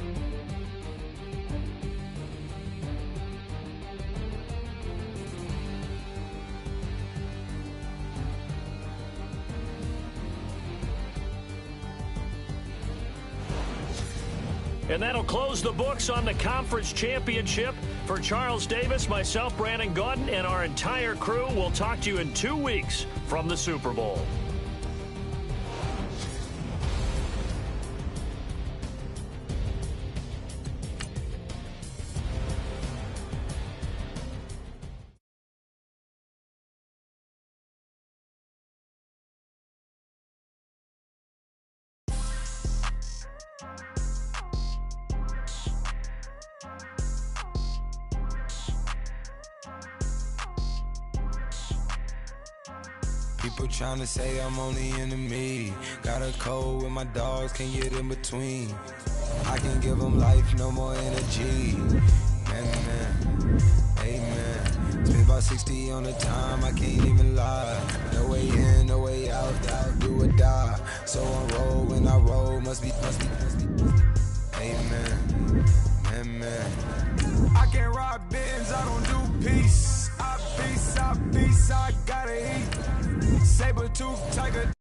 Speaker 8: And that'll close the books on the conference championship. For Charles Davis, myself, Brandon Gaudin, and our entire crew, we'll talk to you in 2 weeks from the Super Bowl.
Speaker 1: People trying to say I'm on the enemy. Got a cold with my dogs, can't get in between. I can give them life, no more energy. Man, amen. Spent about 60 on the time, I can't even lie. No way in, no way out, do or die. So on roll, when I roll, must be. Amen, man. I can't rob Benz, I don't do peace. I feast, I gotta eat. Saber tooth tiger.